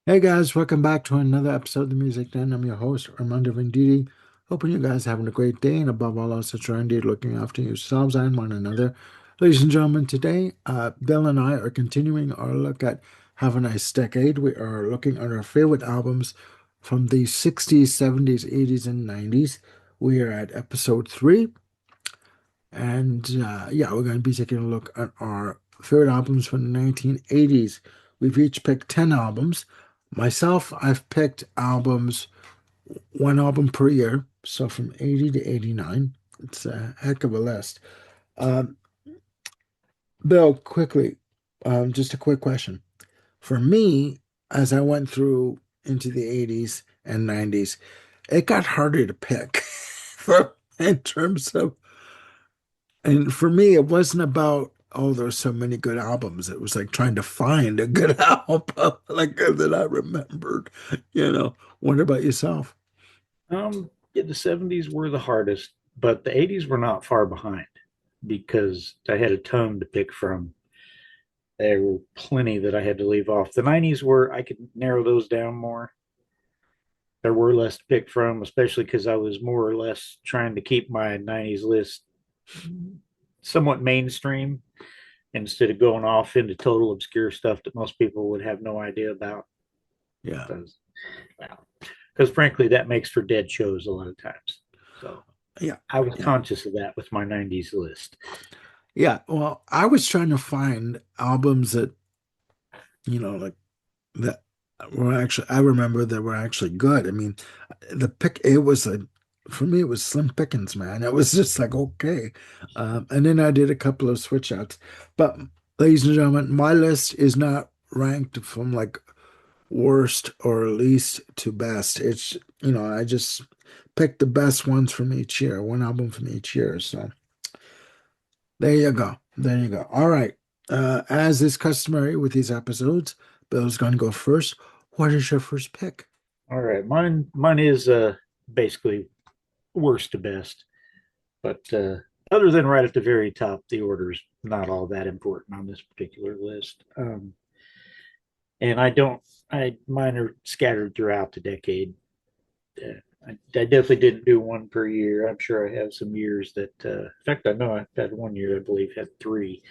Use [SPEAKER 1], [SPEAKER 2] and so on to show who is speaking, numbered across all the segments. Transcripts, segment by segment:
[SPEAKER 1] Hey guys, welcome back to another episode of the Music Den. I'm your host, Armando Venditti. Hoping you guys are having a great day and above all else that you're indeed looking after yourselves and one another. Ladies and gentlemen, today Bill and I are continuing our look at Have a Nice Decade. We are looking at our favorite albums from the 60s, 70s, 80s, and 90s. We are at episode 3, and yeah, we're going to be taking a look at our favorite albums from the 1980s. We've each picked 10 albums. Myself, I've picked albums, one album per year. So from 80 to 89. It's a heck of a list. Um, Bill, quickly, just a quick question. For me, as I went through into the 80s and 90s, it got harder to pick in terms of. And for me, it wasn't about, oh, there's so many good albums. It was like trying to find a good album like that I remembered, you know. What about yourself?
[SPEAKER 2] Yeah, the 70s were the hardest, but the 80s were not far behind because I had a ton to pick from. There were plenty that I had to leave off. The 90s were, I could narrow those down more. There were less to pick from, especially because I was more or less trying to keep my 90s list somewhat mainstream instead of going off into total obscure stuff that most people would have no idea about.
[SPEAKER 1] Yeah.
[SPEAKER 2] Because, well, because frankly, that makes for dead shows a lot of times. So
[SPEAKER 1] Yeah.
[SPEAKER 2] I was
[SPEAKER 1] Yeah.
[SPEAKER 2] conscious of that with my 90s list.
[SPEAKER 1] Yeah. Well, I was trying to find albums that, like that were actually, I remember that were actually good. I mean, it was for me, it was slim pickings, man. It was just like, okay. And then I did a couple of switch outs. But, ladies and gentlemen, my list is not ranked from like worst or least to best. It's, I just picked the best ones from each year, one album from each year. So there you go. There you go. All right. As is customary with these episodes, Bill's going to go first. What is your first pick?
[SPEAKER 2] All right, mine is basically worst to best, but other than right at the very top, the order's not all that important on this particular list. And I don't, I mine are scattered throughout the decade. I definitely didn't do one per year. I'm sure I have some years that, in fact, I know I've had one year, I believe, had three.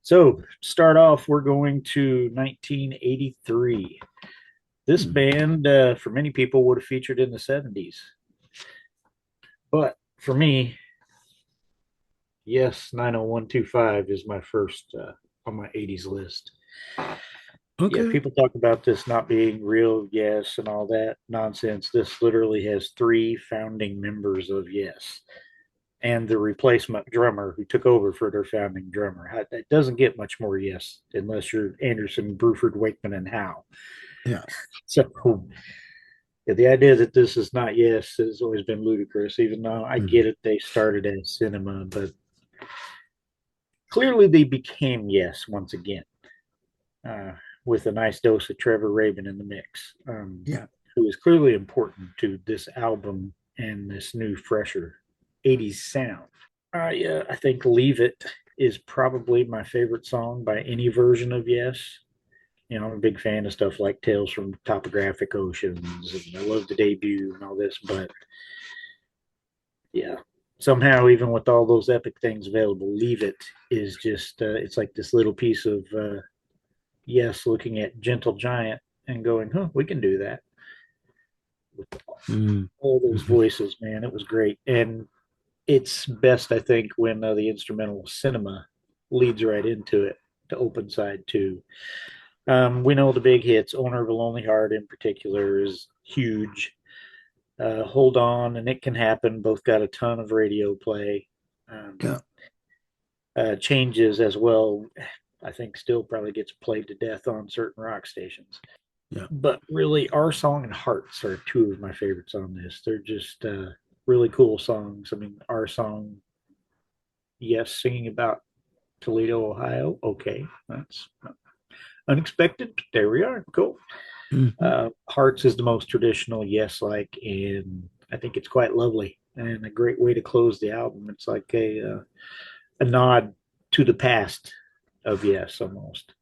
[SPEAKER 2] So, start off, we're going to 1983. This
[SPEAKER 1] Hmm.
[SPEAKER 2] band, for many people, would have featured in the 70s. But for me, yes, 90125 is my first on my 80s list. Yeah,
[SPEAKER 1] Okay.
[SPEAKER 2] people talk about this not being real, yes, and all that nonsense. This literally has three founding members of Yes and the replacement drummer who took over for their founding drummer. It doesn't get much more Yes unless you're Anderson, Bruford, Wakeman, and Howe.
[SPEAKER 1] Yeah.
[SPEAKER 2] So yeah, the idea that this is not Yes has always been ludicrous, even though I
[SPEAKER 1] Hmm.
[SPEAKER 2] get it. They started as cinema, but clearly they became Yes once again, uh, with a nice dose of Trevor Rabin in the mix,
[SPEAKER 1] Yeah.
[SPEAKER 2] who is clearly important to this album and this new, fresher 80s sound. I think Leave It is probably my favorite song by any version of Yes. You know, I'm a big fan of stuff like Tales from Topographic Oceans, and I love the debut and all this, but yeah, somehow, even with all those epic things available, Leave It is just, it's like this little piece of Yes looking at Gentle Giant and going, huh, we can do that. With
[SPEAKER 1] Mm.
[SPEAKER 2] all those
[SPEAKER 1] Mhm.
[SPEAKER 2] voices, man, it was great. And it's best, I think, when the instrumental cinema leads right into it to open side two. We know the big hits, Owner of a Lonely Heart in particular is huge. Hold On and It Can Happen both got a ton of radio play. Um,
[SPEAKER 1] Yeah.
[SPEAKER 2] Changes as well, I think, still probably gets played to death on certain rock stations.
[SPEAKER 1] Yeah.
[SPEAKER 2] But really, Our Song and Hearts are two of my favorites on this. They're just really cool songs. I mean, Our Song, yes, singing about Toledo, Ohio. Okay, that's unexpected. But there we are. Cool.
[SPEAKER 1] Hmm.
[SPEAKER 2] Hearts is the most traditional Yes like, and I think it's quite lovely and a great way to close the album. It's like a nod to the past of Yes almost.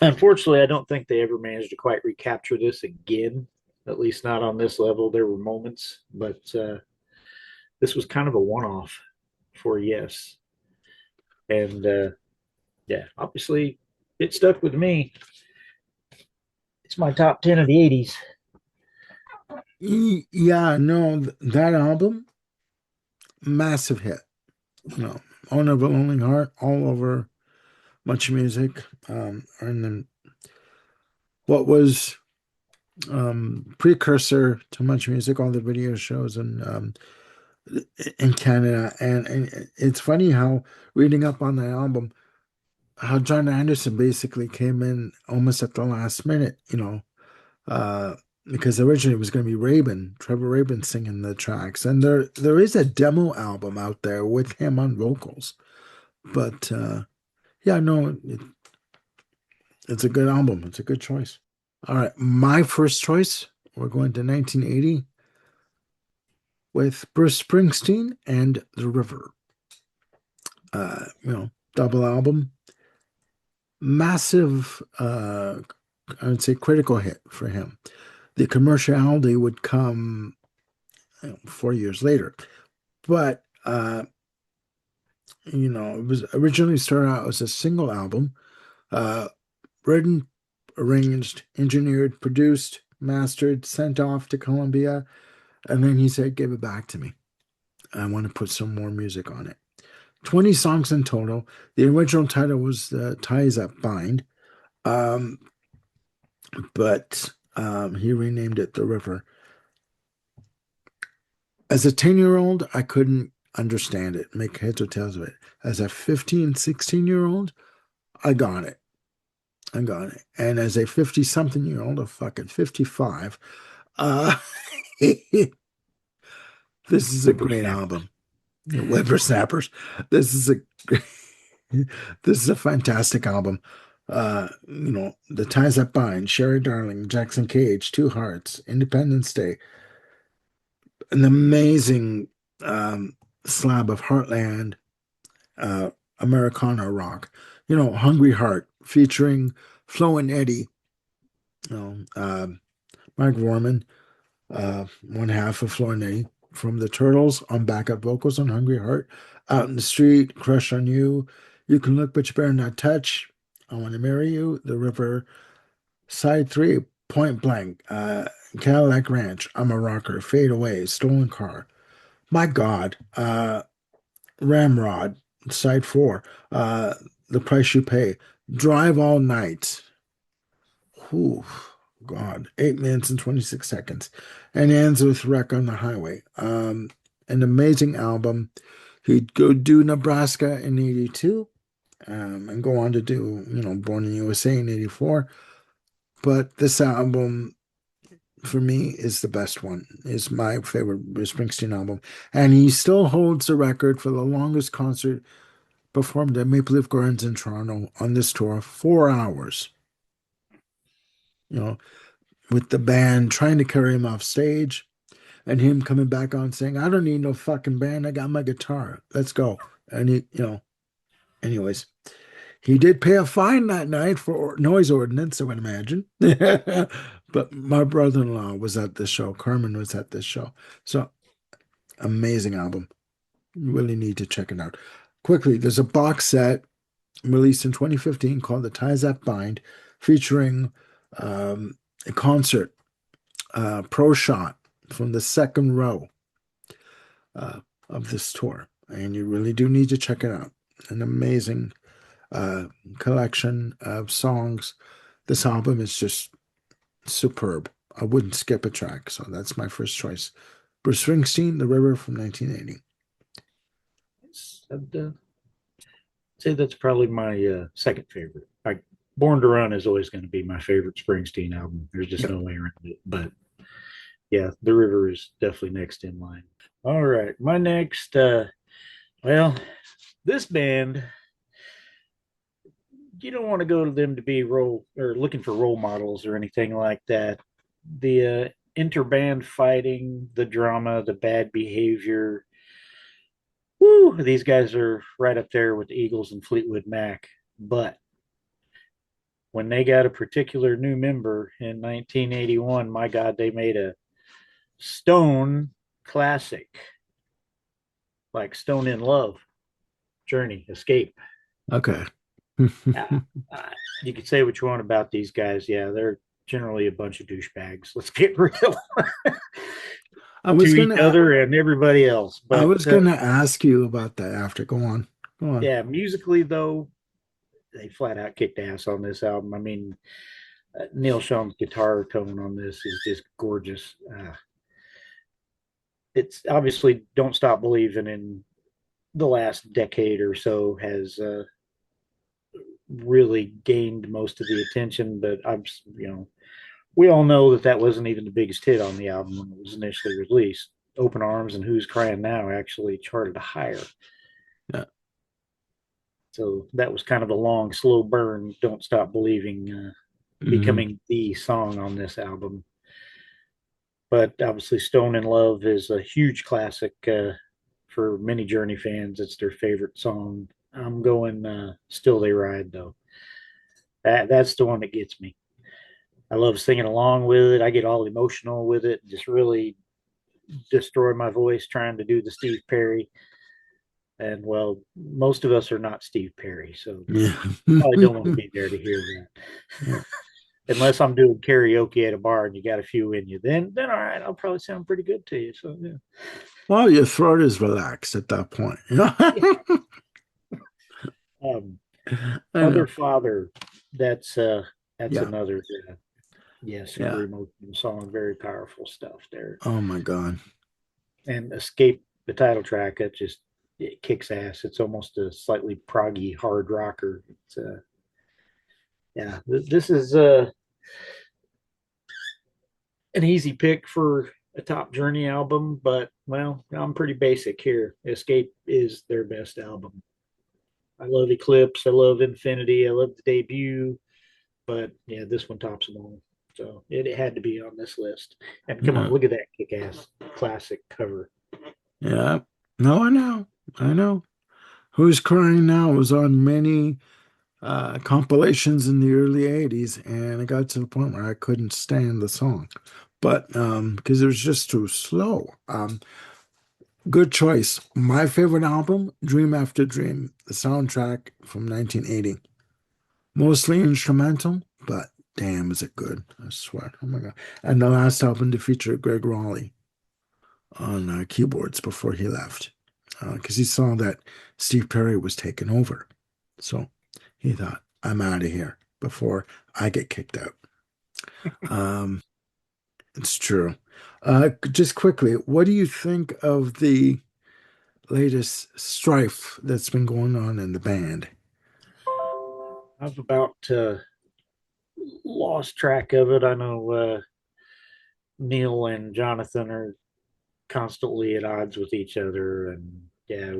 [SPEAKER 2] Unfortunately, I don't think they ever managed to quite recapture this again, at least not on this level. There were moments, but this was kind of a one off for Yes. And yeah, obviously it stuck with me. It's my top 10 of the 80s.
[SPEAKER 1] Yeah, no, that album, massive hit. You know, Owner of a Lonely Heart, all over Much Music. And then what was precursor to Much Music, all the video shows in Canada. And it's funny how reading up on the album, how John Anderson basically came in almost at the last minute, uh, because originally it was going to be Trevor Rabin singing the tracks. And there is a demo album out there with him on vocals. But yeah, no, it's a good album. It's a good choice. All right, my first choice, we're going to 1980 with Bruce Springsteen and The River. Double album, massive, I would say critical hit for him. The commerciality would come 4 years later, but it was originally started out as a single album, uh, written, arranged, engineered, produced, mastered, sent off to Columbia, and then he said, "Give it back to me. I want to put some more music on it." 20 songs in total. The original title was Ties That Bind, um, but he renamed it The River. As a 10-year-old, I couldn't understand it, make heads or tails of it. As a 15, 16-year-old, I got it. I got it. And as a 50 something year old, a fucking 55, uh, this is a great
[SPEAKER 2] Whippersnappers.
[SPEAKER 1] album. Whippersnappers. This is a this is a fantastic album. The Ties That Bind, Sherry Darling, Jackson Cage, Two Hearts, Independence Day, an amazing slab of Heartland uh, Americana rock. Hungry Heart featuring Flo and Eddie, you know, uh, Mike Vorman, one half of Flo and Eddie from the Turtles on backup vocals on Hungry Heart. Out in the Street, Crush on You, You Can Look But You Better Not Touch, I Want to Marry You, The River, Side 3, Point Blank, Cadillac Ranch, I'm a Rocker, Fade Away, Stolen Car. My God, Ramrod, Side 4, The Price You Pay, Drive All Night. Whew, God, 8 minutes and 26 seconds. And ends with Wreck on the Highway. An amazing album. He'd go do Nebraska in 82, and go on to do, Born in USA in 84. But this album, for me, is the best one, is my favorite Bruce Springsteen album. And he still holds the record for the longest concert performed at Maple Leaf Gardens in Toronto on this tour, 4 hours. You know, with the band trying to carry him off stage and him coming back on saying, "I don't need no fucking band. I got my guitar. Let's go." And anyways, he did pay a fine that night for noise ordinance, I would imagine. But my brother-in-law was at this show. Carmen was at this show. So amazing album. You really need to check it out. Quickly, there's a box set released in 2015 called The Ties That Bind, featuring a concert, pro shot from the second row uh, of this tour. And you really do need to check it out. An amazing uh, collection of songs. This album is just superb. I wouldn't skip a track. So that's my first choice. Bruce Springsteen, The River from 1980.
[SPEAKER 2] I'd say that's probably my second favorite. Born to Run is always going to be my favorite Springsteen album. There's just
[SPEAKER 1] Yep.
[SPEAKER 2] no way around it. But yeah, The River is definitely next in line. All right, my next. Well, this band, you don't want to go to them to be role or looking for role models or anything like that. The interband fighting, the drama, the bad behavior. Woo, these guys are right up there with the Eagles and Fleetwood Mac. But when they got a particular new member in 1981, my God, they made a Stone classic, like Stone in Love, Journey, Escape.
[SPEAKER 1] Okay.
[SPEAKER 2] Uh, uh, you could say what you want about these guys. Yeah, they're generally a bunch of douchebags. Let's get real
[SPEAKER 1] I
[SPEAKER 2] to
[SPEAKER 1] was
[SPEAKER 2] each
[SPEAKER 1] gonna
[SPEAKER 2] other and everybody else.
[SPEAKER 1] I
[SPEAKER 2] But
[SPEAKER 1] was gonna ask you about that after. Go on. Go on.
[SPEAKER 2] yeah, musically though, they flat out kicked ass on this album. I mean, Neil Sean's guitar tone on this is just gorgeous. It's obviously "Don't Stop Believing" in the last decade or so has really gained most of the attention. But we all know that that wasn't even the biggest hit on the album when it was initially released. "Open Arms" and "Who's Crying Now" actually charted higher.
[SPEAKER 1] Yeah.
[SPEAKER 2] So that was kind of a long, slow burn. "Don't Stop Believing"
[SPEAKER 1] Hmm.
[SPEAKER 2] becoming the song on this album. But obviously, "Stone in Love" is a huge classic for many Journey fans. It's their favorite song. I'm going "Still They Ride" though. That's the one that gets me. I love singing along with it. I get all emotional with it. Just really destroy my voice trying to do the Steve Perry. And well, most of us are not Steve Perry, so
[SPEAKER 1] Yeah.
[SPEAKER 2] probably don't want to be there to hear that.
[SPEAKER 1] Yeah.
[SPEAKER 2] Unless I'm doing karaoke at a bar and you got a few in you, then all right, I'll probably sound pretty good to you. So yeah,
[SPEAKER 1] Well, your throat is relaxed at that point.
[SPEAKER 2] yeah. Um,
[SPEAKER 1] I
[SPEAKER 2] "Mother
[SPEAKER 1] know.
[SPEAKER 2] Father," that's uh, that's
[SPEAKER 1] Yeah.
[SPEAKER 2] another yeah,
[SPEAKER 1] Yeah.
[SPEAKER 2] super emotional song, very powerful stuff there.
[SPEAKER 1] Oh my God.
[SPEAKER 2] And "Escape," the title track, it kicks ass. It's almost a slightly proggy hard rocker. It's yeah, this is an easy pick for a top Journey album, but well, I'm pretty basic here. "Escape" is their best album. I love "Eclipse," I love "Infinity," I love the debut, but yeah, this one tops them all. So it had to be on this list. And come on,
[SPEAKER 1] Yeah.
[SPEAKER 2] look at that kick-ass classic cover.
[SPEAKER 1] Yeah. No, I know. I know. Who's Crying Now was on many compilations in the early 80s, and it got to the point where I couldn't stand the song. But because it was just too slow. Good choice. My favorite album, Dream After Dream, the soundtrack from 1980. Mostly instrumental, but damn, is it good. I swear. Oh my God. And the last album to feature Greg Raleigh on keyboards before he left. Because he saw that Steve Perry was taking over. So he thought, I'm out of here before I get kicked out. Um, it's true. Just quickly, what do you think of the latest strife that's been going on in the band?
[SPEAKER 2] I've about lost track of it. I know Neil and Jonathan are constantly at odds with each other, and yeah,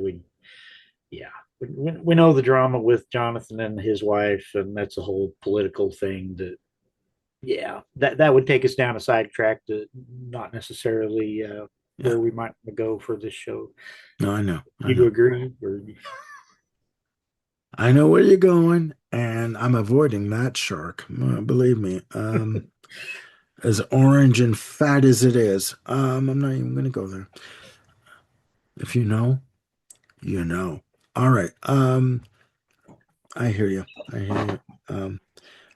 [SPEAKER 2] we know the drama with Jonathan and his wife, and that's a whole political thing. That yeah, that would take us down a sidetrack to not necessarily
[SPEAKER 1] Yeah,
[SPEAKER 2] where we might go for this show.
[SPEAKER 1] no, I know, I
[SPEAKER 2] You
[SPEAKER 1] know.
[SPEAKER 2] agree? Or
[SPEAKER 1] I know where you're going, and I'm avoiding that shark. Believe me. As orange and fat as it is, I'm not even gonna go there. If you know, you know. All right. I hear you. I hear you.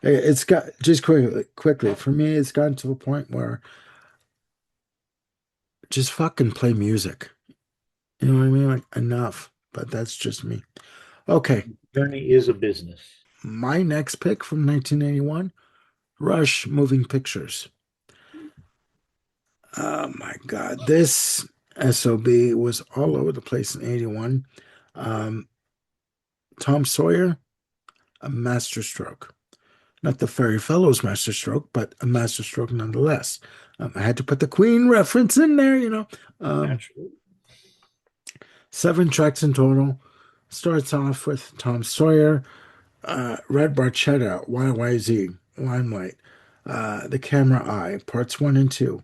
[SPEAKER 1] It's got just quickly for me. It's gotten to a point where just fucking play music. You know what I mean? Like enough. But that's just me. Okay.
[SPEAKER 2] Journey is a business.
[SPEAKER 1] My next pick from 1981, Rush Moving Pictures. Oh my God. This SOB was all over the place in 81. Um, Tom Sawyer, a masterstroke. Not the Fairy Fellows masterstroke, but a masterstroke nonetheless. I had to put the Queen reference in there, you know. Um,
[SPEAKER 2] Naturally.
[SPEAKER 1] 7 tracks in total. Starts off with Tom Sawyer, Red Barchetta, YYZ, Limelight, The Camera Eye, parts 1 and 2,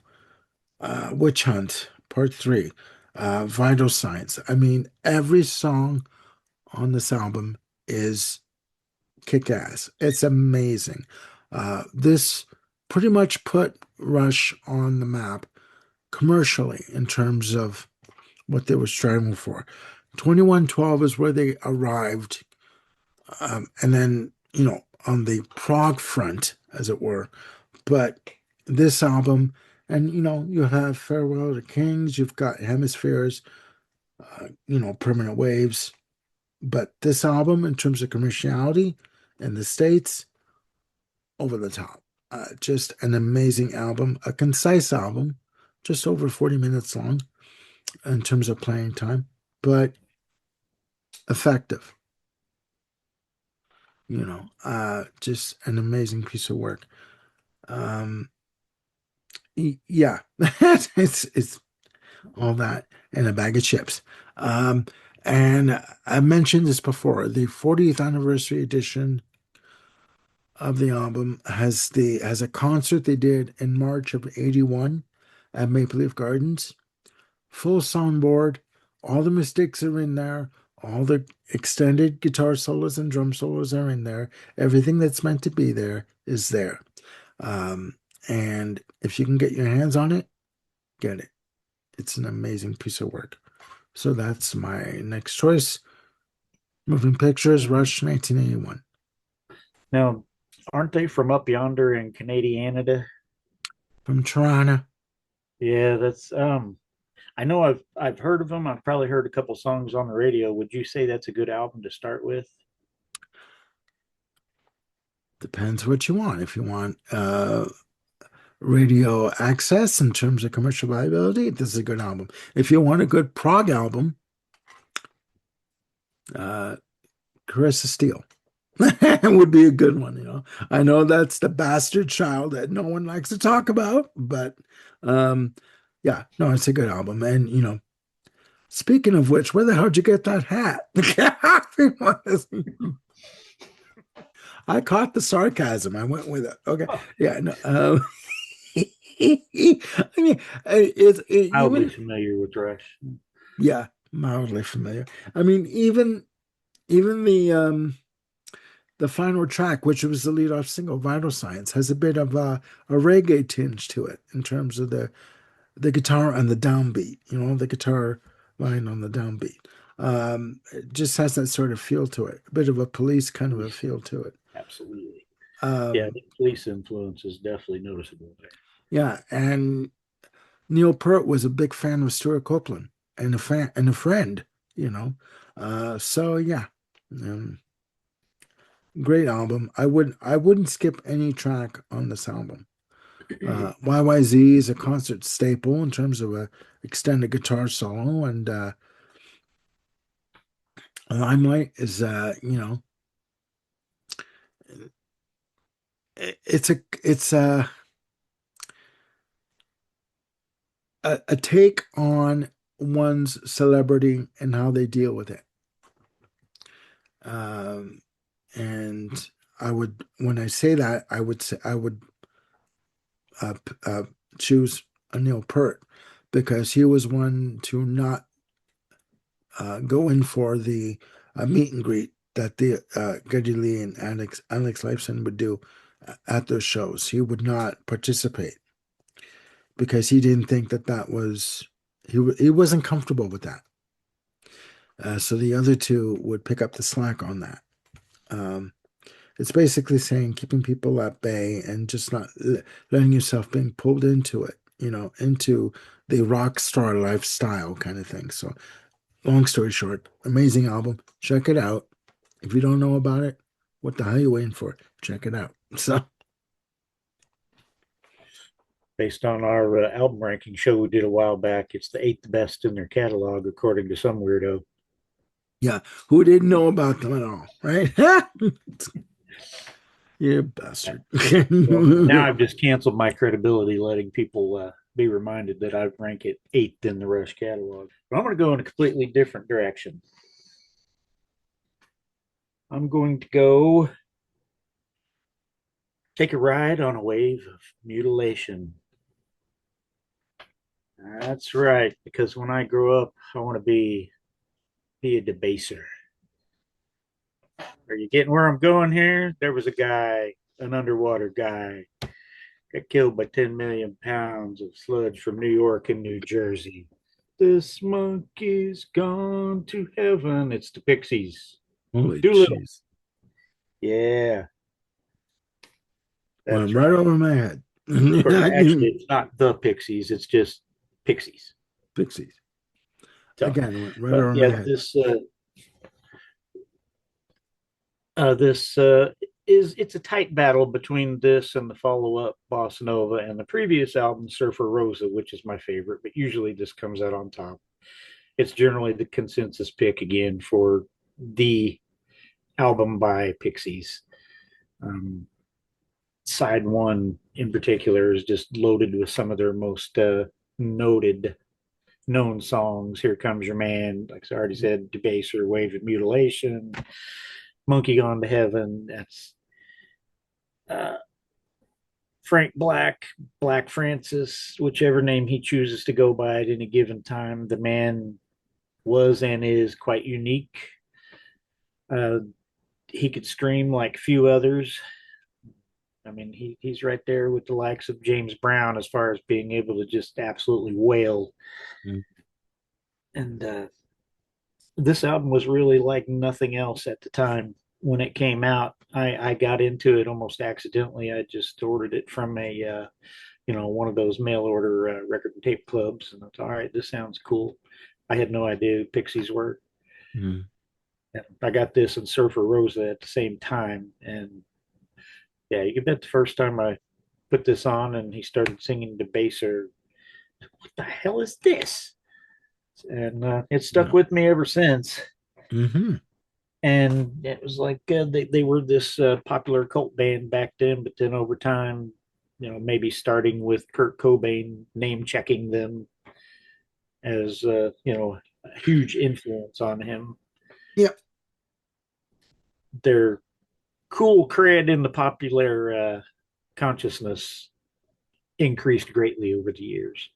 [SPEAKER 1] Witch Hunt, part 3, Vital Signs. I mean, every song on this album is kick ass. It's amazing. This pretty much put Rush on the map commercially in terms of what they were striving for. 2112 is where they arrived. And then, on the prog front, as it were. But this album, and you have Farewell to Kings, you've got Hemispheres, Permanent Waves. But this album, in terms of commerciality in the States, over the top. Just an amazing album, a concise album, just over 40 minutes long in terms of playing time, but effective. Just an amazing piece of work. Um, yeah, it's all that and a bag of chips. Um, and I mentioned this before. The 40th anniversary edition of the album has a concert they did in March of '81 at Maple Leaf Gardens. Full soundboard, all the mistakes are in there, all the extended guitar solos and drum solos are in there. Everything that's meant to be there is there. Um, and if you can get your hands on it, get it. It's an amazing piece of work. So that's my next choice. Moving Pictures, Rush, 1981.
[SPEAKER 2] Now, aren't they from up yonder in Canada?
[SPEAKER 1] From Toronto.
[SPEAKER 2] Yeah, that's I know I've heard of them. I've probably heard a couple songs on the radio. Would you say that's a good album to start with?
[SPEAKER 1] Depends what you want. If you want radio access in terms of commercial viability, this is a good album. If you want a good prog album, uh, Carissa Steele would be a good one. I know that's the bastard child that no one likes to talk about, but um, yeah, no, it's a good album. And speaking of which, where the hell did you get that hat? I caught the sarcasm. I went with it. Okay,
[SPEAKER 2] Oh,
[SPEAKER 1] yeah, no, I mean, it's
[SPEAKER 2] mildly
[SPEAKER 1] even
[SPEAKER 2] familiar with Rush.
[SPEAKER 1] yeah, mildly familiar. I mean, even the final track, which was the lead off single, Vital Signs, has a bit of a reggae tinge to it in terms of the guitar and the downbeat, the guitar line on the downbeat. It just has that sort of feel to it, a bit of a Police kind of a feel to it.
[SPEAKER 2] Absolutely. Yeah,
[SPEAKER 1] Um,
[SPEAKER 2] the police influence is definitely noticeable there.
[SPEAKER 1] yeah, and Neil Peart was a big fan of Stuart Copeland and a friend, you know. So yeah, um, great album. I wouldn't skip any track on this album. YYZ is a concert staple in terms of a extended guitar solo, and Limelight is it's a take on one's celebrity and how they deal with it. Um, and when I say that, I would uh, choose Neil Peart because he was one to not go in for the meet and greet that the Geddy Lee and Alex Lifeson would do at those shows. He would not participate because he didn't think that was he wasn't comfortable with that. So the other two would pick up the slack on that. Um, it's basically saying keeping people at bay and just not letting yourself being pulled into it, into the rock star lifestyle kind of thing. So, long story short, amazing album. Check it out. If you don't know about it, what the hell are you waiting for? Check it out. So,
[SPEAKER 2] Based on our album ranking show we did a while back, it's the eighth best in their catalog, according to some weirdo.
[SPEAKER 1] yeah, who didn't know about them at all, right? You bastard.
[SPEAKER 2] Well, now I've just canceled my credibility, letting people be reminded that I rank it eighth in the Rush catalog. But I'm going to go in a completely different direction. I'm going to go take a ride on a wave of mutilation. That's right, because when I grow up, I want to be a debaser. Are you getting where I'm going here? There was a guy, an underwater guy, got killed by 10 million pounds of sludge from New York and New Jersey. This monkey's gone to heaven. It's the Pixies.
[SPEAKER 1] Holy
[SPEAKER 2] Doolittle.
[SPEAKER 1] jeez.
[SPEAKER 2] Yeah,
[SPEAKER 1] Went
[SPEAKER 2] that's
[SPEAKER 1] right
[SPEAKER 2] right.
[SPEAKER 1] over my head.
[SPEAKER 2] Of course,
[SPEAKER 1] I
[SPEAKER 2] actually,
[SPEAKER 1] didn't.
[SPEAKER 2] it's not the Pixies. It's just Pixies.
[SPEAKER 1] Pixies.
[SPEAKER 2] So,
[SPEAKER 1] Again, went right
[SPEAKER 2] but
[SPEAKER 1] over my
[SPEAKER 2] yeah,
[SPEAKER 1] head.
[SPEAKER 2] this is it's a tight battle between this and the follow-up Bossa Nova and the previous album Surfer Rosa, which is my favorite, but usually this comes out on top. It's generally the consensus pick again for the album by Pixies. Um, Side one in particular is just loaded with some of their most noted known songs. Here Comes Your Man, like I already said, Debaser, Wave of Mutilation, Monkey Gone to Heaven. That's uh, Frank Black, Black Francis, whichever name he chooses to go by at any given time. The man was and is quite unique. Uh, he could scream like few others. I mean, he's right there with the likes of James Brown as far as being able to just absolutely wail.
[SPEAKER 1] Mm.
[SPEAKER 2] And this album was really like nothing else at the time when it came out. I got into it almost accidentally. I just ordered it from a one of those mail order record and tape clubs, and I thought, all right, this sounds cool. I had no idea who Pixies were.
[SPEAKER 1] Mm.
[SPEAKER 2] And I got this and Surfer Rosa at the same time, and yeah, you can bet the first time I put this on and he started singing the bass, or what the hell is this? And it stuck
[SPEAKER 1] Yeah.
[SPEAKER 2] with me ever since.
[SPEAKER 1] Mm-hmm.
[SPEAKER 2] And it was like they were this popular cult band back then, but then over time, maybe starting with Kurt Cobain name checking them as a huge influence on him.
[SPEAKER 1] Yep.
[SPEAKER 2] Their cool cred in the popular consciousness increased greatly over the years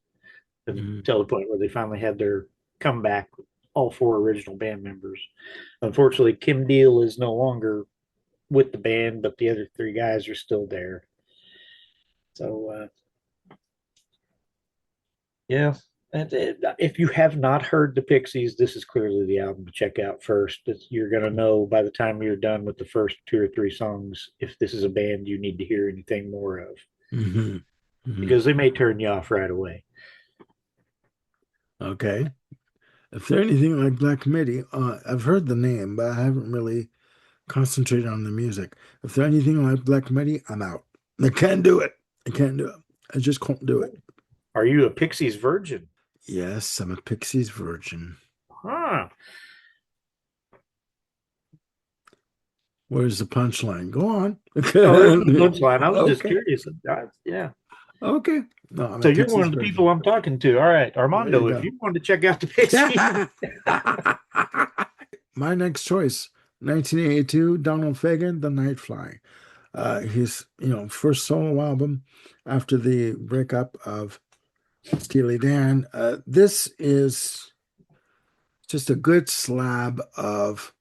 [SPEAKER 1] Mm.
[SPEAKER 2] until the point where they finally had their comeback with all four original band members. Unfortunately, Kim Deal is no longer with the band, but the other three guys are still there. So, yeah. And if you have not heard the Pixies, this is clearly the album to check out first. You're going to know by the time you're done with the first two or three songs if this is a band you need to hear anything more of,
[SPEAKER 1] Mm-hmm. Mm-hmm.
[SPEAKER 2] because they may turn you off right away.
[SPEAKER 1] Okay. If they're anything like Black Midi, I've heard the name, but I haven't really concentrated on the music. If they're anything like Black Midi, I'm out. I can't do it. I can't do it. I just can't do it.
[SPEAKER 2] Are you a Pixies virgin?
[SPEAKER 1] Yes, I'm a Pixies virgin.
[SPEAKER 2] Huh.
[SPEAKER 1] Where's the punchline? Go on.
[SPEAKER 2] No, there's no punchline. I was just
[SPEAKER 1] Okay.
[SPEAKER 2] curious. Yeah.
[SPEAKER 1] Okay. No, I'm a
[SPEAKER 2] So you're one
[SPEAKER 1] Pixies
[SPEAKER 2] of the
[SPEAKER 1] virgin.
[SPEAKER 2] people I'm talking to. All right,
[SPEAKER 1] There you
[SPEAKER 2] Armando, if
[SPEAKER 1] go.
[SPEAKER 2] you wanted to check out the Pixies,
[SPEAKER 1] My next choice, 1982, Donald Fagen, The Night Fly. His, first solo album after the breakup of Steely Dan. This is just a good slab of,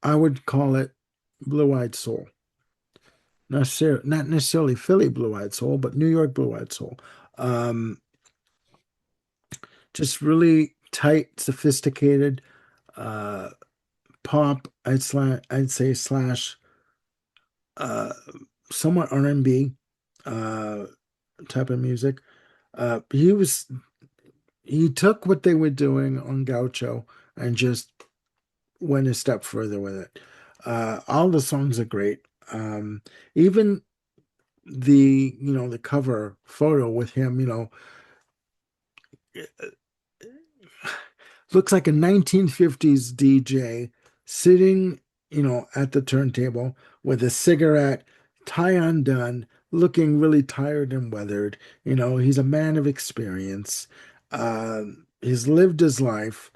[SPEAKER 1] I would call it blue-eyed soul. Not necessarily Philly blue-eyed soul, but New York blue-eyed soul. Um, just really tight, sophisticated uh, pop. I'd say slash uh, somewhat R&B type of music. He took what they were doing on Gaucho and just went a step further with it. All the songs are great. Even the cover photo with him, looks like a 1950s DJ sitting, at the turntable with a cigarette, tie undone, looking really tired and weathered. He's a man of experience. He's lived his life,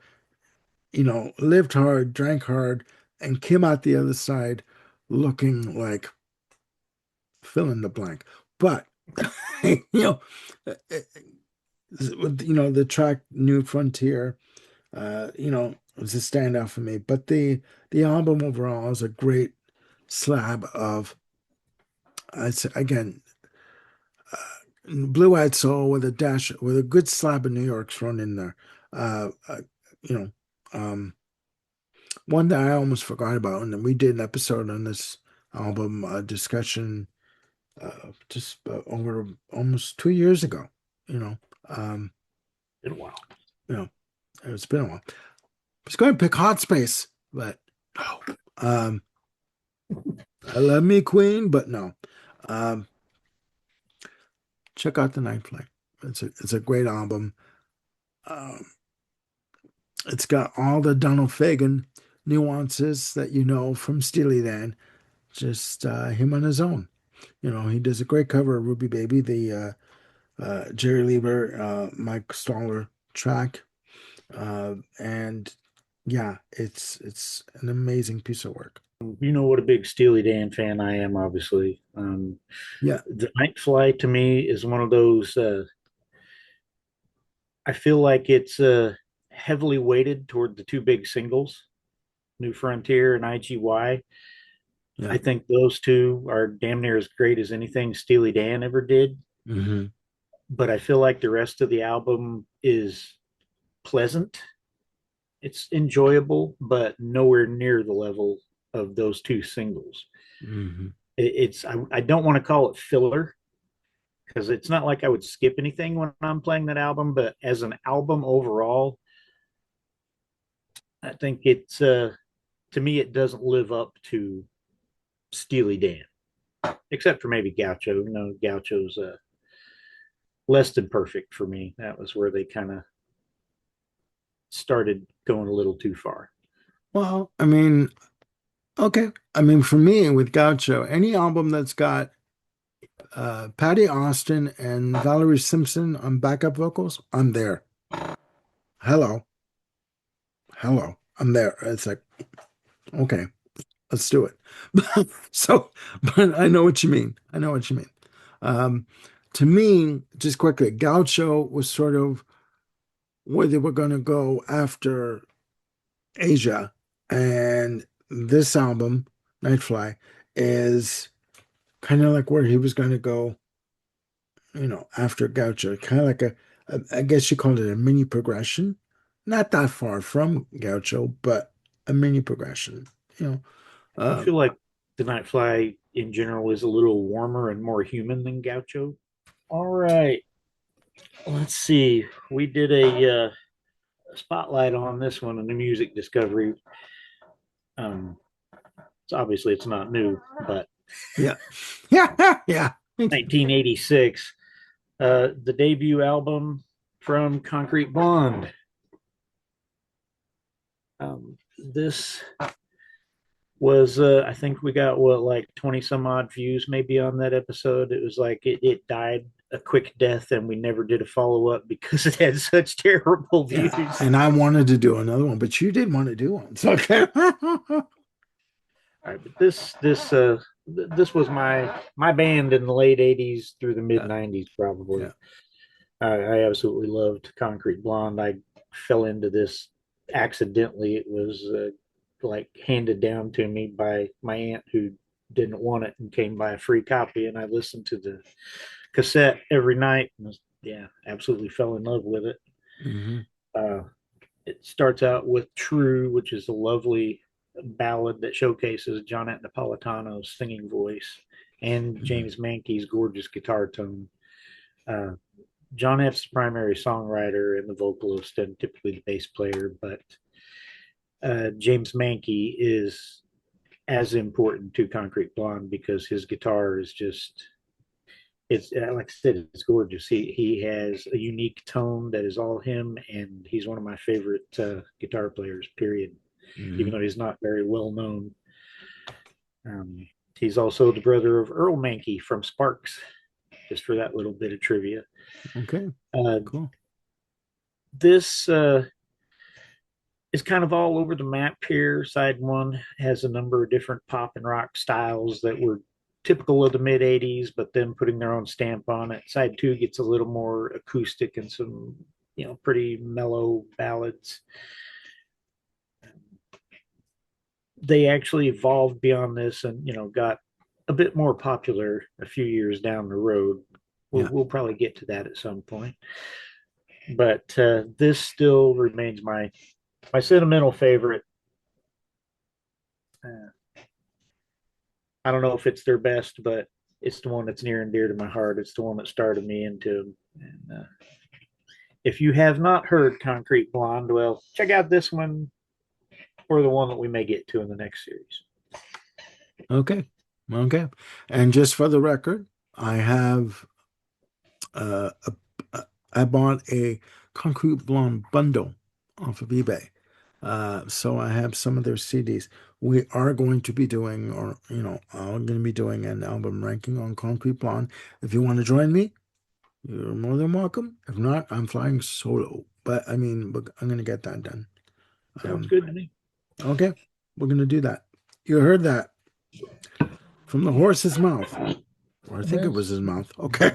[SPEAKER 1] lived hard, drank hard, and came out the other side looking like fill in the blank. But, you know, with the track New Frontier, was a standout for me. But the album overall is a great slab of, again, blue-eyed soul with a dash, with a good slab of New York thrown in there. Uh, uh, you know, um, one that I almost forgot about, and then we did an episode on this album discussion just over almost 2 years ago. You know, um,
[SPEAKER 2] In a while.
[SPEAKER 1] you know, it's been a while. I was going to pick Hot Space, but no. I love me Queen, but no. Um, check out the Night Flight. It's a great album. Um, it's got all the Donald Fagen nuances that you know from Steely Dan, just him on his own. You know, he does a great cover of Ruby Baby, the Jerry Lieber, Mike Stoller track, and yeah, it's an amazing piece of work.
[SPEAKER 2] You know what a big Steely Dan fan I am, obviously.
[SPEAKER 1] Yeah.
[SPEAKER 2] The Night Flight to me is one of those. I feel like it's heavily weighted toward the two big singles, New Frontier and IGY.
[SPEAKER 1] Yeah.
[SPEAKER 2] I think those two are damn near as great as anything Steely Dan ever did.
[SPEAKER 1] Hmm.
[SPEAKER 2] But I feel like the rest of the album is pleasant. It's enjoyable, but nowhere near the level of those two singles.
[SPEAKER 1] Hmm.
[SPEAKER 2] I don't want to call it filler because it's not like I would skip anything when I'm playing that album, but as an album overall, I think it's to me it doesn't live up to Steely Dan, except for maybe Gaucho. You know, Gaucho's less than perfect for me. That was where they kind of started going a little too far.
[SPEAKER 1] Well, I mean, okay. I mean, for me with Gaucho, any album that's got Patty Austin and Valerie Simpson on backup vocals, I'm there. Hello, hello, I'm there. It's like, okay, let's do it. So, but I know what you mean. I know what you mean. Um, to me, just quickly, Gaucho was sort of where they were going to go after Asia, and this album, Nightfly, is kind of like where he was going to go, after Gaucho, kind of like I guess you call it a mini progression. Not that far from Gaucho, but a mini progression, you know.
[SPEAKER 2] I
[SPEAKER 1] Uh,
[SPEAKER 2] feel like the Nightfly in general is a little warmer and more human than Gaucho. All right, let's see. We did a spotlight on this one in the music discovery. Um, it's obviously it's not new, but
[SPEAKER 1] yeah. Yeah, yeah.
[SPEAKER 2] 1986, the debut album from Concrete Blonde. This was I think we got what like 20 some odd views maybe on that episode. It was like it died a quick death and we never did a follow-up because it had such terrible
[SPEAKER 1] Yeah.
[SPEAKER 2] views.
[SPEAKER 1] And I wanted to do another one, but you didn't want to do one. So okay.
[SPEAKER 2] All right, but this was my band in the late 80s through the mid
[SPEAKER 1] Yeah,
[SPEAKER 2] 90s
[SPEAKER 1] yeah.
[SPEAKER 2] probably. I absolutely loved Concrete Blonde. I fell into this accidentally. It was like handed down to me by my aunt who didn't want it and came by a free copy, and I listened to the cassette every night. And was, yeah, absolutely fell in love with it.
[SPEAKER 1] Hmm.
[SPEAKER 2] Uh, it starts out with True, which is a lovely ballad that showcases Johnette Napolitano's singing voice and
[SPEAKER 1] Hmm.
[SPEAKER 2] James Mankey's gorgeous guitar tone. Uh, Johnette's the primary songwriter and the vocalist and typically the bass player, but James Mankey is as important to Concrete Blonde because his guitar is just it's like I said, it's gorgeous. He has a unique tone that is all him, and he's one of my favorite guitar players. Period. Even
[SPEAKER 1] Hmm.
[SPEAKER 2] though he's not very well known, he's also the brother of Earl Mankey from Sparks. Just for that little bit of trivia.
[SPEAKER 1] Okay,
[SPEAKER 2] Uh,
[SPEAKER 1] cool.
[SPEAKER 2] this is kind of all over the map here. Side one has a number of different pop and rock styles that were typical of the mid 80s, but then putting their own stamp on it. Side two gets a little more acoustic and some, pretty mellow ballads. they actually evolved beyond this and got a bit more popular a few years down the road. We'll,
[SPEAKER 1] Yeah.
[SPEAKER 2] we'll probably get to that at some point, but this still remains my sentimental favorite. Uh, I don't know if it's their best, but it's the one that's near and dear to my heart. It's the one that started me into them. And if you have not heard Concrete Blonde, well, check out this one or the one that we may get to in the next series.
[SPEAKER 1] Okay. Okay. And just for the record, I have uh, I bought a Concrete Blonde bundle off of eBay. So I have some of their CDs. We are going to be doing, or I'm going to be doing an album ranking on Concrete Blonde. If you want to join me, you're more than welcome. If not, I'm flying solo. But I mean, I'm going to get that done.
[SPEAKER 2] Sounds
[SPEAKER 1] Um,
[SPEAKER 2] good to me.
[SPEAKER 1] okay, we're going to do that. You heard that from the horse's mouth. Or I think it was his mouth. Okay.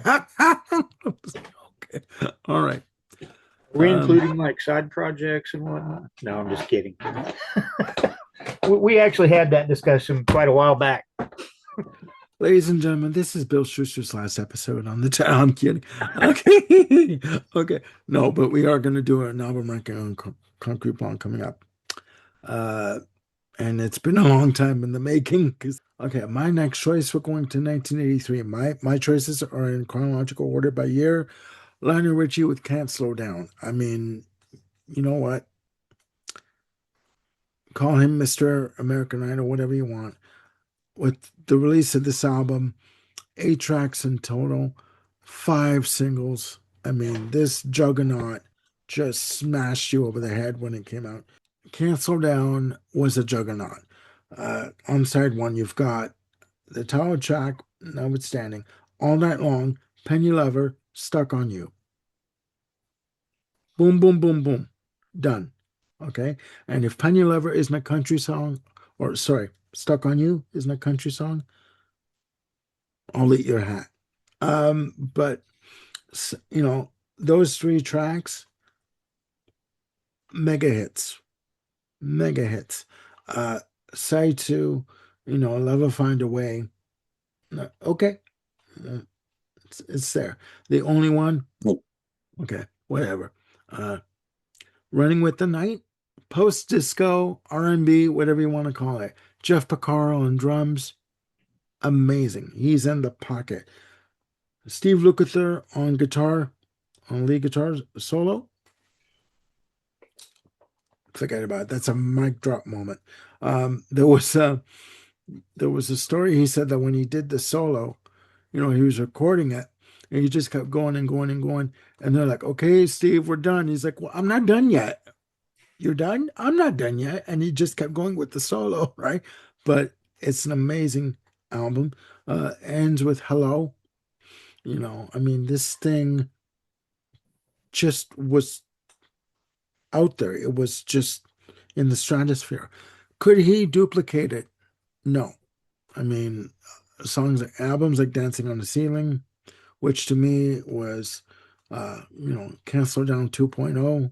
[SPEAKER 1] Okay. All right.
[SPEAKER 2] Are we
[SPEAKER 1] Um,
[SPEAKER 2] including like side projects and whatnot? No, I'm just kidding. We actually had that discussion quite a while back.
[SPEAKER 1] Ladies and gentlemen, this is Bill Schuster's last episode on the channel. I'm kidding. Okay. Okay. No, but we are going to do an album ranking on Concrete Blonde coming up. Uh, and it's been a long time in the making. Okay, my next choice, we're going to 1983. My choices are in chronological order by year. Lionel Richie with Can't Slow Down. I mean, you know what? Call him Mr. American Idol, whatever you want. With the release of this album, 8 tracks in total, 5 singles. I mean, this juggernaut just smashed you over the head when it came out. Can't Slow Down was a juggernaut. On side one, you've got the title track, notwithstanding, All Night Long, Penny Lover, Stuck on You. Boom, boom, boom, boom. Done. Okay. And if Penny Lover isn't a country song, or sorry, Stuck on You isn't a country song, I'll eat your hat. But those 3 tracks, mega hits, mega hits. Uh, Side two, Love Will Find a Way. Okay, it's there. The only one, okay, whatever. Uh, Running with the Night, post disco, R&B, whatever you want to call it. Jeff Porcaro on drums, amazing. He's in the pocket. Steve Lukather on guitar, on lead guitar solo. Forget about it. That's a mic drop moment. There was a story. He said that when he did the solo, he was recording it, and he just kept going and going and going. And they're like, "Okay, Steve, we're done." He's like, "Well, I'm not done yet." "You're done?" "I'm not done yet." And he just kept going with the solo, right? But it's an amazing album. Ends with Hello. I mean, this thing just was out there. It was just in the stratosphere. Could he duplicate it? No. I mean, albums like Dancing on the Ceiling, which to me was, Can't Slow Down 2.0,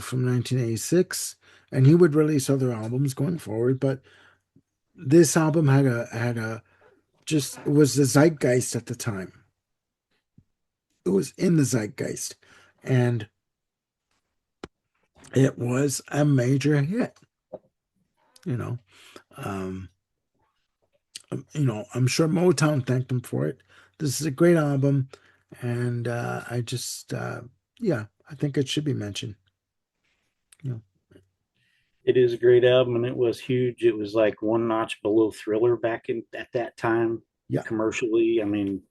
[SPEAKER 1] from 1986. And he would release other albums going forward, but this album it was the zeitgeist at the time. It was in the zeitgeist. And it was a major hit, you know. Um, I'm sure Motown thanked him for it. This is a great album, and yeah, I think it should be mentioned. You know,
[SPEAKER 2] It is a great album, and it was huge. It was like one notch below Thriller back in at that time,
[SPEAKER 1] yeah,
[SPEAKER 2] commercially. I mean,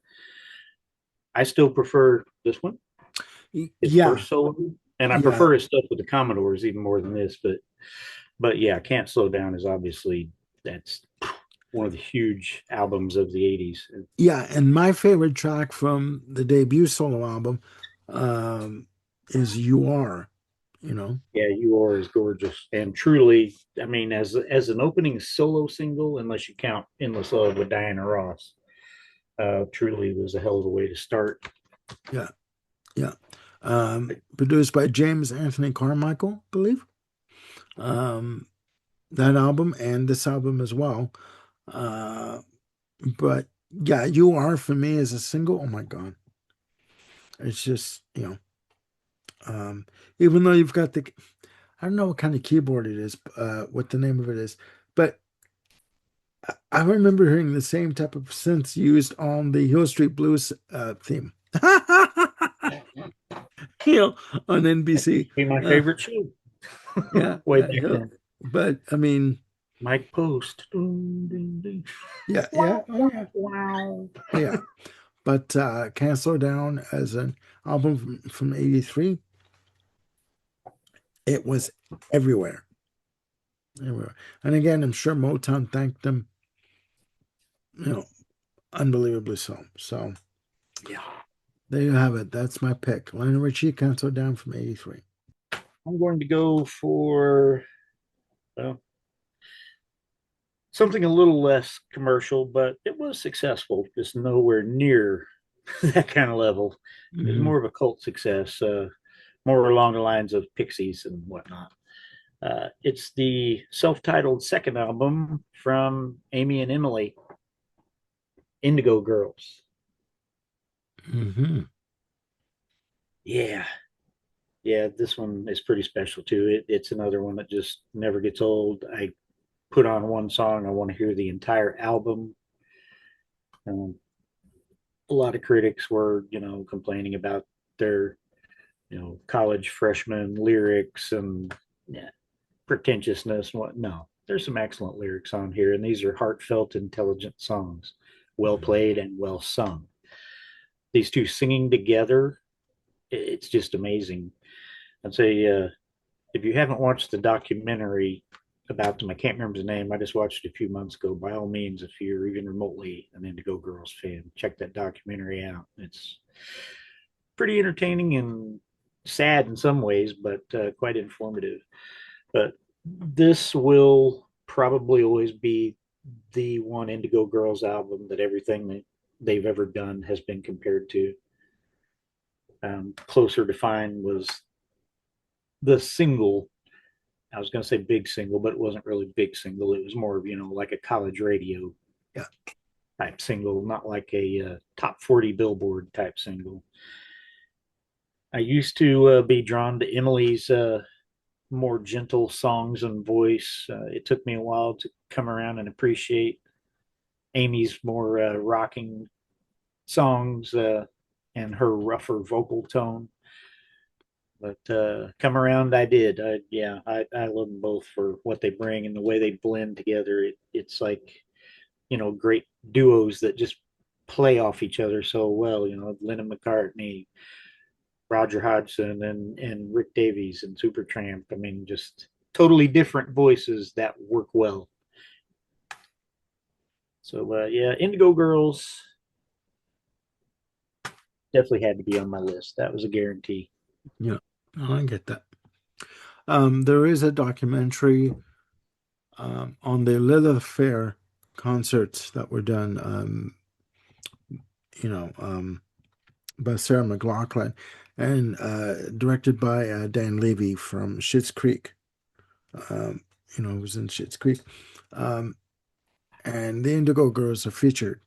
[SPEAKER 2] I still prefer this one, his
[SPEAKER 1] yeah,
[SPEAKER 2] first solo, and I
[SPEAKER 1] yeah,
[SPEAKER 2] prefer his stuff with the Commodores even more than this. But yeah, Can't Slow Down is obviously that's one of the huge albums of the '80s.
[SPEAKER 1] yeah. And my favorite track from the debut solo album um, is "You Are." You know,
[SPEAKER 2] Yeah, You Are is gorgeous and truly. I mean, as an opening solo single, unless you count "Endless Love" with Diana Ross, truly was a hell of a way to start.
[SPEAKER 1] yeah, yeah. Produced by James Anthony Carmichael, I believe. Um, that album and this album as well. Uh, but yeah, You Are for me as a single. Oh my God. It's just, um, even though you've got I don't know what kind of keyboard it is, what the name of it is, but I remember hearing the same type of synths used on the Hill Street Blues theme. you know, on
[SPEAKER 2] That
[SPEAKER 1] NBC.
[SPEAKER 2] used to be my
[SPEAKER 1] Uh,
[SPEAKER 2] favorite show
[SPEAKER 1] yeah,
[SPEAKER 2] way back then.
[SPEAKER 1] but I mean,
[SPEAKER 2] Mike Post. Dun, dun, dun.
[SPEAKER 1] yeah, yeah,
[SPEAKER 2] Wow,
[SPEAKER 1] oh
[SPEAKER 2] wow,
[SPEAKER 1] yeah,
[SPEAKER 2] wow.
[SPEAKER 1] oh yeah. But Can't Slow Down as an album from '83, it was everywhere, everywhere. And again, I'm sure Motown thanked them, you know, unbelievably so. So
[SPEAKER 2] Yeah.
[SPEAKER 1] there you have it. That's my pick. Lionel Richie, Can't Slow Down from '83.
[SPEAKER 2] I'm going to go for well, something a little less commercial, but it was successful, just nowhere near that kind of level. It was
[SPEAKER 1] Hmm.
[SPEAKER 2] more of a cult success, more along the lines of Pixies and whatnot. It's the self titled second album from Amy and Emily, Indigo Girls.
[SPEAKER 1] Hmm.
[SPEAKER 2] Yeah. Yeah, this one is pretty special too. It's another one that just never gets old. I put on one song, I want to hear the entire album. Um, a lot of critics were, complaining about their, college freshman lyrics and yeah, pretentiousness and what. No, there's some excellent lyrics on here, and these are heartfelt, intelligent songs, well played and well sung. These two singing together, it's just amazing. I'd say if you haven't watched the documentary about them, I can't remember the name. I just watched it a few months ago. By all means, if you're even remotely an Indigo Girls fan, check that documentary out. It's pretty entertaining and sad in some ways, but quite informative. But this will probably always be the one Indigo Girls album that everything that they've ever done has been compared to. Closer to Fine was the single. I was going to say big single, but it wasn't really big single. It was more of, like a college radio
[SPEAKER 1] Yeah.
[SPEAKER 2] type single, not like a top 40 Billboard type single. I used to be drawn to Emily's more gentle songs and voice. It took me a while to come around and appreciate Amy's more rocking songs and her rougher vocal tone. But come around, I did. I love them both for what they bring and the way they blend together. It's like great duos that just play off each other so well. Lennon McCartney, Roger Hodgson, and Rick Davies and Supertramp. I mean, just totally different voices that work well. So yeah, Indigo Girls definitely had to be on my list. That was a guarantee.
[SPEAKER 1] Yeah. Oh, I get that. There is a documentary on the Lilith Fair concerts that were done, you know, um, by Sarah McLachlan and directed by Dan Levy from Schitt's Creek. Um, who was in Schitt's Creek. Um, and the Indigo Girls are featured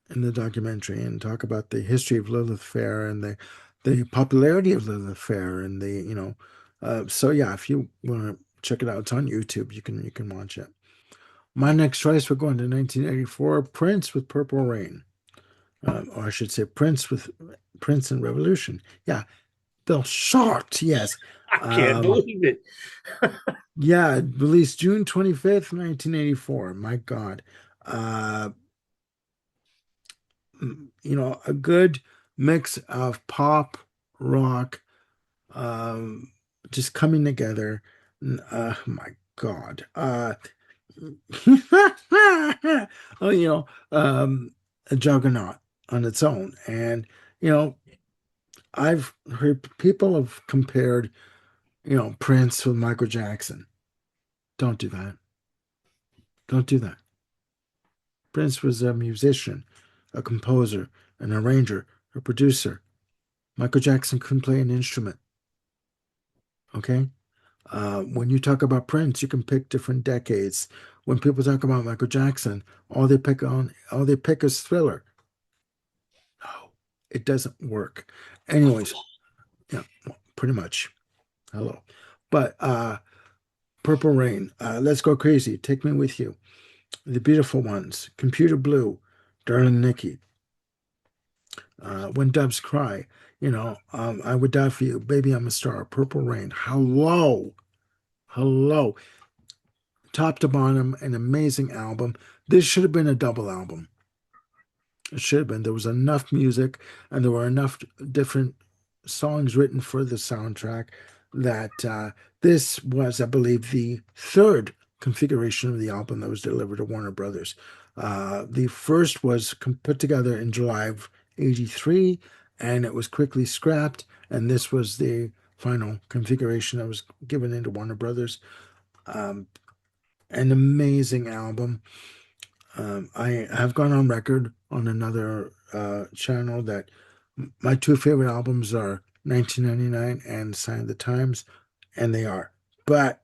[SPEAKER 1] in the documentary and talk about the history of Lilith Fair and the popularity of Lilith Fair and so yeah, if you want to check it out, it's on YouTube. You can watch it. My next choice, we're going to 1984, Prince with Purple Rain. Or I should say Prince with Prince and Revolution. Yeah, Bill Short, yes.
[SPEAKER 2] I can't
[SPEAKER 1] Um,
[SPEAKER 2] believe it.
[SPEAKER 1] yeah, released June 25th, 1984. My God. Uh, a good mix of pop, rock, um, just coming together. My God. Oh, a juggernaut on its own. And, you know, I've heard people have compared, Prince with Michael Jackson. Don't do that. Don't do that. Prince was a musician, a composer, an arranger, a producer. Michael Jackson couldn't play an instrument. Okay? When you talk about Prince, you can pick different decades. When people talk about Michael Jackson, all they pick is Thriller. No, it doesn't work. Anyways, yeah, well, pretty much. Hello. But Purple Rain, Let's Go Crazy, Take Me With You, The Beautiful Ones, Computer Blue, Darling Nikki, When Doves Cry, I Would Die For You, Baby I'm a Star, Purple Rain. Hello. Hello. Top to bottom, an amazing album. This should have been a double album. It should have been. There was enough music and there were enough different songs written for the soundtrack that this was, I believe, the third configuration of the album that was delivered to Warner Brothers. The first was put together in July of '83 and it was quickly scrapped. And this was the final configuration that was given into Warner Brothers. Um, an amazing album. I have gone on record on another channel that my two favorite albums are 1999 and Sign of the Times, and they are. But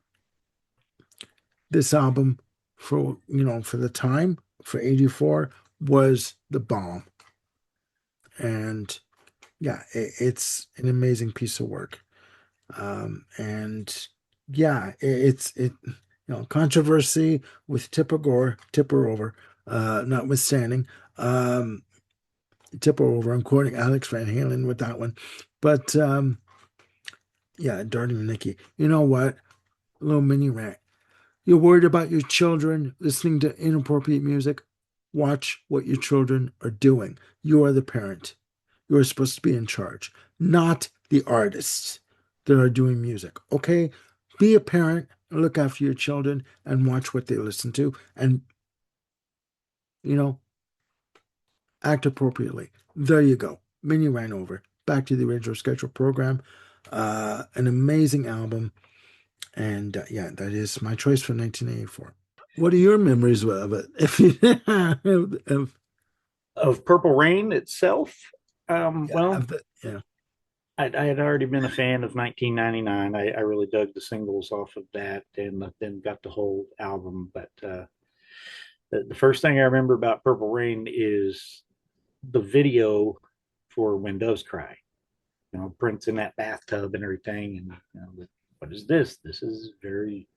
[SPEAKER 1] this album, for the time, for '84, was the bomb. And yeah, it's an amazing piece of work. And yeah, controversy with Tipper over, notwithstanding. Um, Tipper over. I'm quoting Alex Van Halen with that one. But yeah, Darling Nikki. You know what? A little mini rant. You're worried about your children listening to inappropriate music? Watch what your children are doing. You are the parent. You are supposed to be in charge, not the artists that are doing music. Okay? Be a parent, look after your children, and watch what they listen to, and, you know, act appropriately. There you go. Mini ran over. Back to the original schedule program. An amazing album. And yeah, that is my choice for 1984. What are your memories of it? If you,
[SPEAKER 2] Of Purple Rain itself,
[SPEAKER 1] yeah,
[SPEAKER 2] well,
[SPEAKER 1] yeah,
[SPEAKER 2] I had already been a fan of 1999. I really dug the singles off of that and then got the whole album. But the first thing I remember about Purple Rain is the video for When Doves Cry. Prince in that bathtub and everything. And what is this? This is very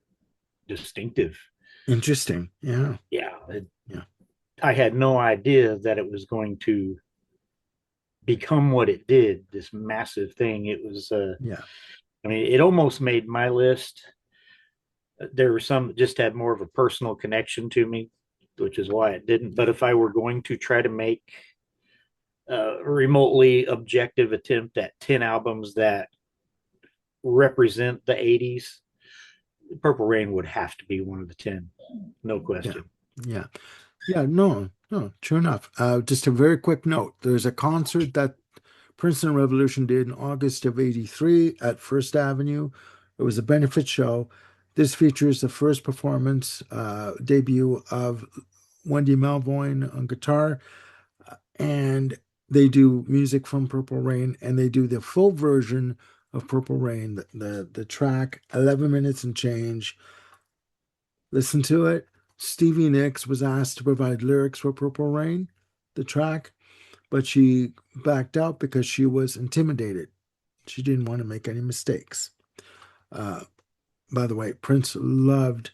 [SPEAKER 2] distinctive.
[SPEAKER 1] interesting. Yeah,
[SPEAKER 2] Yeah,
[SPEAKER 1] yeah,
[SPEAKER 2] I had no idea that it was going to become what it did. This massive thing. It was.
[SPEAKER 1] yeah,
[SPEAKER 2] I mean, it almost made my list. There were some that just had more of a personal connection to me, which is why it didn't. But if I were going to try to make a remotely objective attempt at 10 albums that represent the 80s, Purple Rain would have to be one of the 10, no
[SPEAKER 1] yeah,
[SPEAKER 2] question.
[SPEAKER 1] yeah, yeah. No, no, true enough. Just a very quick note. There's a concert that Princeton Revolution did in August of '83 at First Avenue. It was a benefit show. This features the first performance, debut of Wendy Melvoin on guitar, and they do music from Purple Rain, and they do the full version of Purple Rain, the track, 11 minutes and change. Listen to it. Stevie Nicks was asked to provide lyrics for Purple Rain, the track, but she backed out because she was intimidated. She didn't want to make any mistakes. Uh, by the way, Prince loved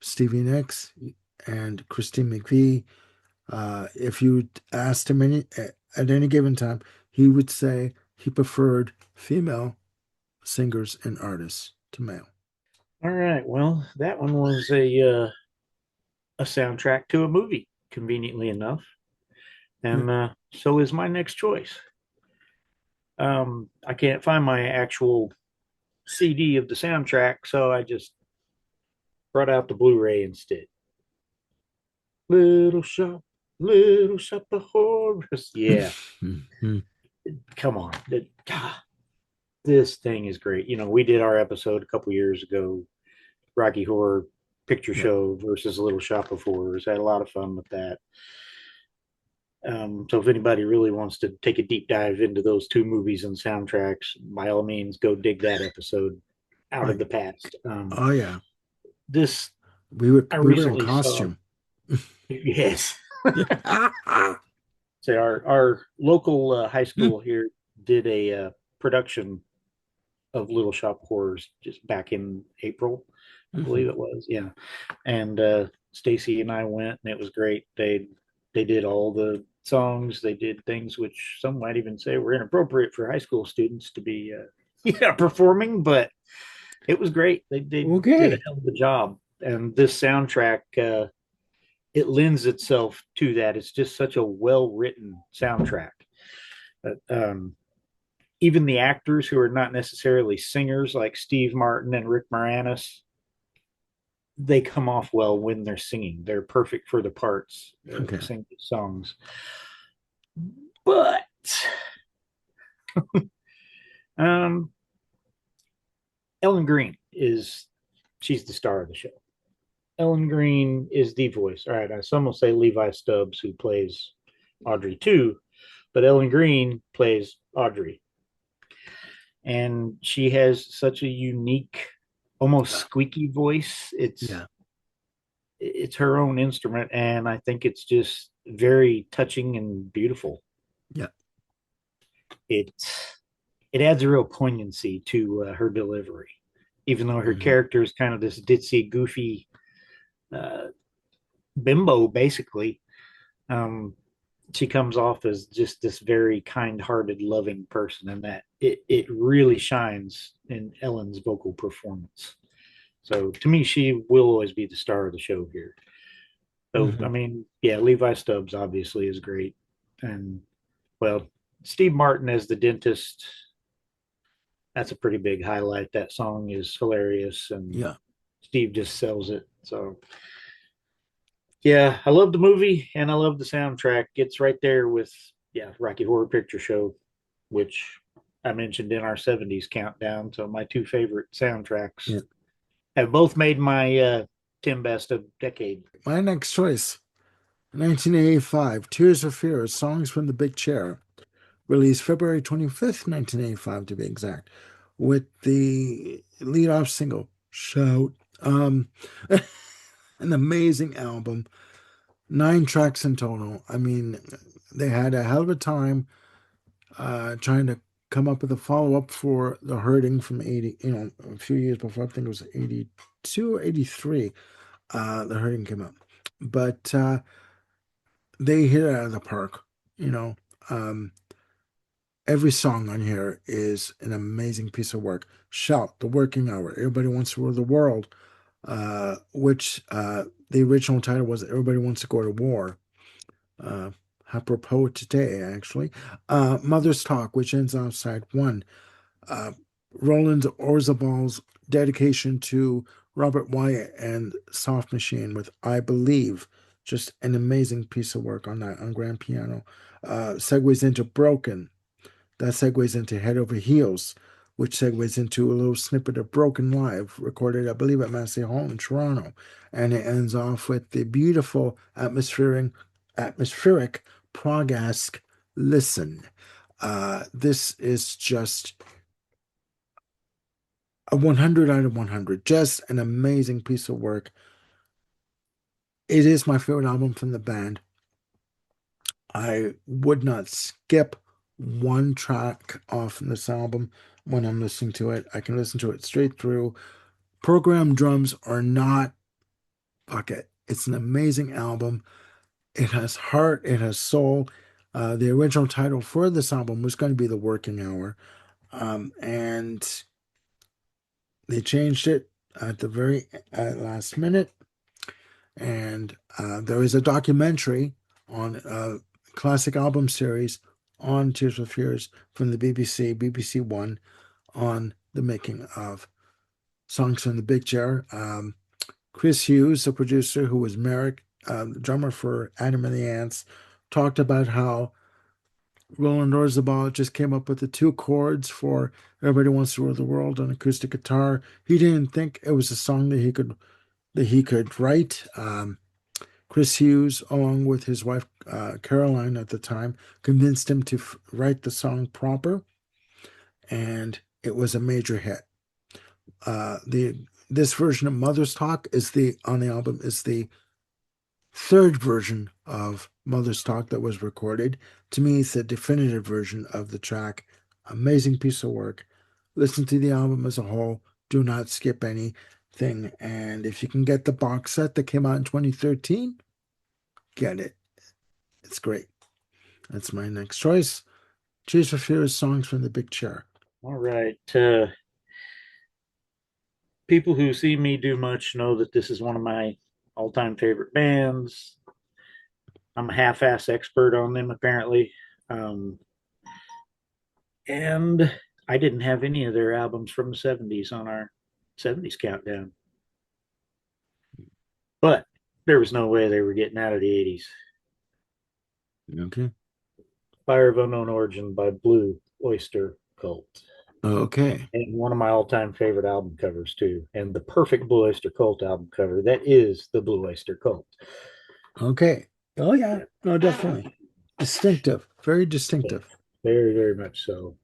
[SPEAKER 1] Stevie Nicks and Christine McVie. If you asked him at any given time, he would say he preferred female singers and artists to male.
[SPEAKER 2] All right. Well, that one was a soundtrack to a movie, conveniently enough,
[SPEAKER 1] Yeah.
[SPEAKER 2] and so is my next choice. I can't find my actual CD of the soundtrack, so I just brought out the Blu-ray instead. Little shop of horrors. Yeah,
[SPEAKER 1] Mhm.
[SPEAKER 2] come on. This thing is great. We did our episode a couple years ago, Rocky Horror Picture
[SPEAKER 1] Yeah.
[SPEAKER 2] Show versus Little Shop of Horrors. Had a lot of fun with that. So if anybody really wants to take a deep dive into those two movies and soundtracks, by all means, go dig that episode out of
[SPEAKER 1] Right.
[SPEAKER 2] the past.
[SPEAKER 1] Oh yeah.
[SPEAKER 2] This I
[SPEAKER 1] We were in
[SPEAKER 2] recently saw.
[SPEAKER 1] costume.
[SPEAKER 2] Yes.
[SPEAKER 1] Yeah.
[SPEAKER 2] So our local high school here did a production of Little Shop of Horrors just back in April, I believe
[SPEAKER 1] Mhm.
[SPEAKER 2] it was. Yeah, and Stacy and I went, and it was great. They did all the songs. They did things which some might even say were inappropriate for high school students to be yeah, performing, but it was great. They did a
[SPEAKER 1] Okay.
[SPEAKER 2] hell of a job, and this soundtrack it lends itself to that. It's just such a well written soundtrack. Um, Even the actors who are not necessarily singers, like Steve Martin and Rick Moranis, they come off well when they're singing. They're perfect for the parts
[SPEAKER 1] Okay.
[SPEAKER 2] to sing these songs. But um, Ellen Green is she's the star of the show. Ellen Green is the voice. All right, some will say Levi Stubbs, who plays Audrey too, but Ellen Green plays Audrey, and she has such a unique, almost
[SPEAKER 1] Yeah.
[SPEAKER 2] squeaky voice.
[SPEAKER 1] Yeah.
[SPEAKER 2] It's her own instrument, and I think it's just very touching and beautiful.
[SPEAKER 1] Yeah.
[SPEAKER 2] It it adds a real poignancy to her delivery, even though her
[SPEAKER 1] Hmm.
[SPEAKER 2] character is kind of this ditzy, goofy uh, bimbo, basically. Um, she comes off as just this very kind-hearted, loving person, and that it really shines in Ellen's vocal performance. So to me, she will always be the star of the show here. So I
[SPEAKER 1] Hmm.
[SPEAKER 2] mean, yeah, Levi Stubbs obviously is great, and well, Steve Martin as the dentist, that's a pretty big highlight. That song is hilarious, and
[SPEAKER 1] Yeah.
[SPEAKER 2] Steve just sells it. So yeah, I love the movie and I love the soundtrack. It's right there with yeah, Rocky Horror Picture Show, which I mentioned in our '70s countdown. So my two favorite soundtracks
[SPEAKER 1] Yeah.
[SPEAKER 2] have both made my 10 best of decade.
[SPEAKER 1] My next choice, 1985, Tears of Fear, Songs from the Big Chair, released February 25th, 1985 to be exact, with the lead-off single, Shout. Um, an amazing album, 9 tracks in total. I mean, they had a hell of a time trying to come up with a follow-up for The Hurting from 80, a few years before. I think it was 82 or 83, The Hurting came out. But they hit it out of the park, you know. Um, every song on here is an amazing piece of work. Shout, The Working Hour, Everybody Wants to Rule the World, which the original title was Everybody Wants to Go to War. Uh, apropos today, actually. Mother's Talk, which ends on side one. Uh, Roland Orzabal's dedication to Robert Wyatt and Soft Machine with I Believe. Just an amazing piece of work on that on grand piano. Segues into Broken. That segues into Head Over Heels, which segues into a little snippet of Broken Live, recorded, I believe, at Massey Hall in Toronto. And it ends off with the beautiful atmospheric prog-esque Listen. This is just a 100 out of 100. Just an amazing piece of work. It is my favorite album from the band. I would not skip one track off from this album when I'm listening to it. I can listen to it straight through. Program drums are not bucket. It's an amazing album. It has heart, it has soul. The original title for this album was going to be The Working Hour, and they changed it at the very last minute. And there is a documentary on a classic album series on Tears for Fears from the BBC, BBC One, on the making of Songs from the Big Chair. Chris Hughes, the producer who was Merrick, the drummer for Adam and the Ants, talked about how Roland Orzabal just came up with the two chords for Everybody Wants to Rule the World on acoustic guitar. He didn't think it was a song that he could write. Chris Hughes, along with his wife Caroline at the time, convinced him to write the song proper, and it was a major hit. The this version of Mother's Talk is the on the album is the third version of Mother's Talk that was recorded. To me, it's the definitive version of the track. Amazing piece of work. Listen to the album as a whole. Do not skip anything. And if you can get the box set that came out in 2013, get it. It's great. That's my next choice. Tears for Fears songs from the big chair.
[SPEAKER 2] All right. People who see me do much know that this is one of my all-time favorite bands. I'm a half-ass expert on them, apparently. Um, and I didn't have any of their albums from the 70s on our 70s countdown. But there was no way they were getting out of the 80s.
[SPEAKER 1] Okay.
[SPEAKER 2] Fire of Unknown Origin by Blue Oyster Cult.
[SPEAKER 1] Okay.
[SPEAKER 2] And one of my all-time favorite album covers, too. And the perfect Blue Oyster Cult album cover. That is the Blue Oyster Cult.
[SPEAKER 1] Okay. Oh, yeah. No, definitely. Distinctive. Very
[SPEAKER 2] Yeah,
[SPEAKER 1] distinctive.
[SPEAKER 2] very, very much so.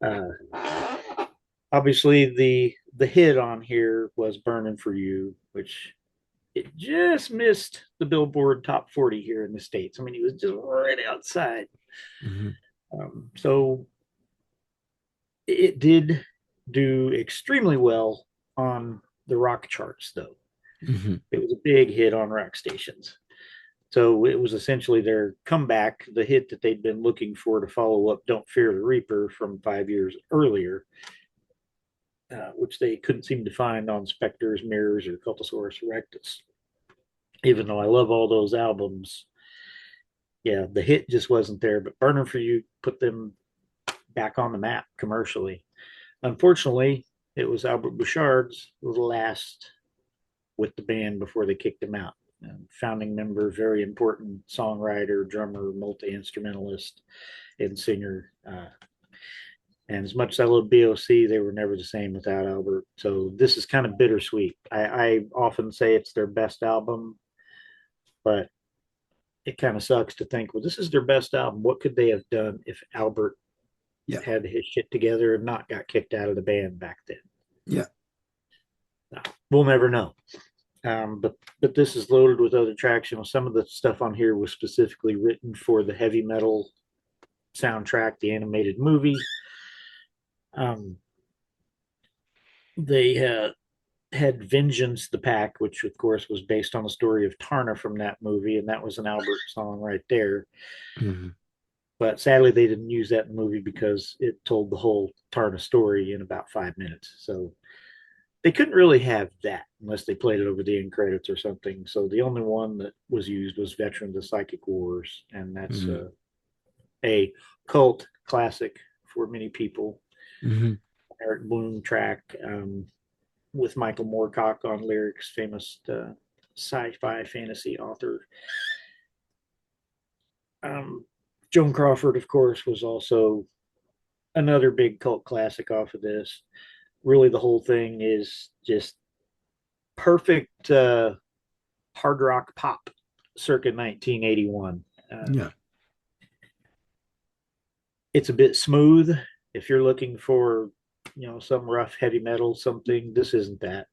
[SPEAKER 2] Uh, Obviously, the hit on here was "Burning for You," which it just missed the Billboard Top 40 here in the States. I mean, he was just right outside.
[SPEAKER 1] Hmm.
[SPEAKER 2] So it did do extremely well on the rock charts, though.
[SPEAKER 1] Hmm.
[SPEAKER 2] It was a big hit on rock stations. So it was essentially their comeback, the hit that they'd been looking for to follow up Don't Fear the Reaper from 5 years earlier, which they couldn't seem to find on Spectres, Mirrors, or Cultosaurus Erectus. Even though I love all those albums, yeah, the hit just wasn't there. But Burner for You put them back on the map commercially. Unfortunately, it was Albert Bouchard's last with the band before they kicked him out. Founding member, very important songwriter, drummer, multi instrumentalist, and singer. And as much as I love BOC, they were never the same without Albert. So this is kind of bittersweet. I often say it's their best album, but it kind of sucks to think, well, this is their best album. What could they have done if Albert
[SPEAKER 1] Yeah.
[SPEAKER 2] had his shit together and not got kicked out of the band back then?
[SPEAKER 1] Yeah.
[SPEAKER 2] No, we'll never know. But this is loaded with other tracks. You know, some of the stuff on here was specifically written for the heavy metal soundtrack, the animated movie. Um, they had Vengeance the Pack, which of course was based on the story of Tarna from that movie, and that was an Albert song right there.
[SPEAKER 1] Hmm.
[SPEAKER 2] But sadly, they didn't use that in the movie because it told the whole Tarna story in about 5 minutes. So they couldn't really have that unless they played it over the end credits or something. So the only one that was used was Veterans of Psychic Wars, and that's
[SPEAKER 1] Hmm.
[SPEAKER 2] a cult classic for many people.
[SPEAKER 1] Hmm.
[SPEAKER 2] Eric Bloom track with Michael Moorcock on lyrics, famous sci-fi fantasy author. Um, Joan Crawford, of course, was also another big cult classic off of this. Really, the whole thing is just perfect hard rock pop circa 1981.
[SPEAKER 1] Yeah.
[SPEAKER 2] It's a bit smooth. If you're looking for, some rough heavy metal, something, this isn't that.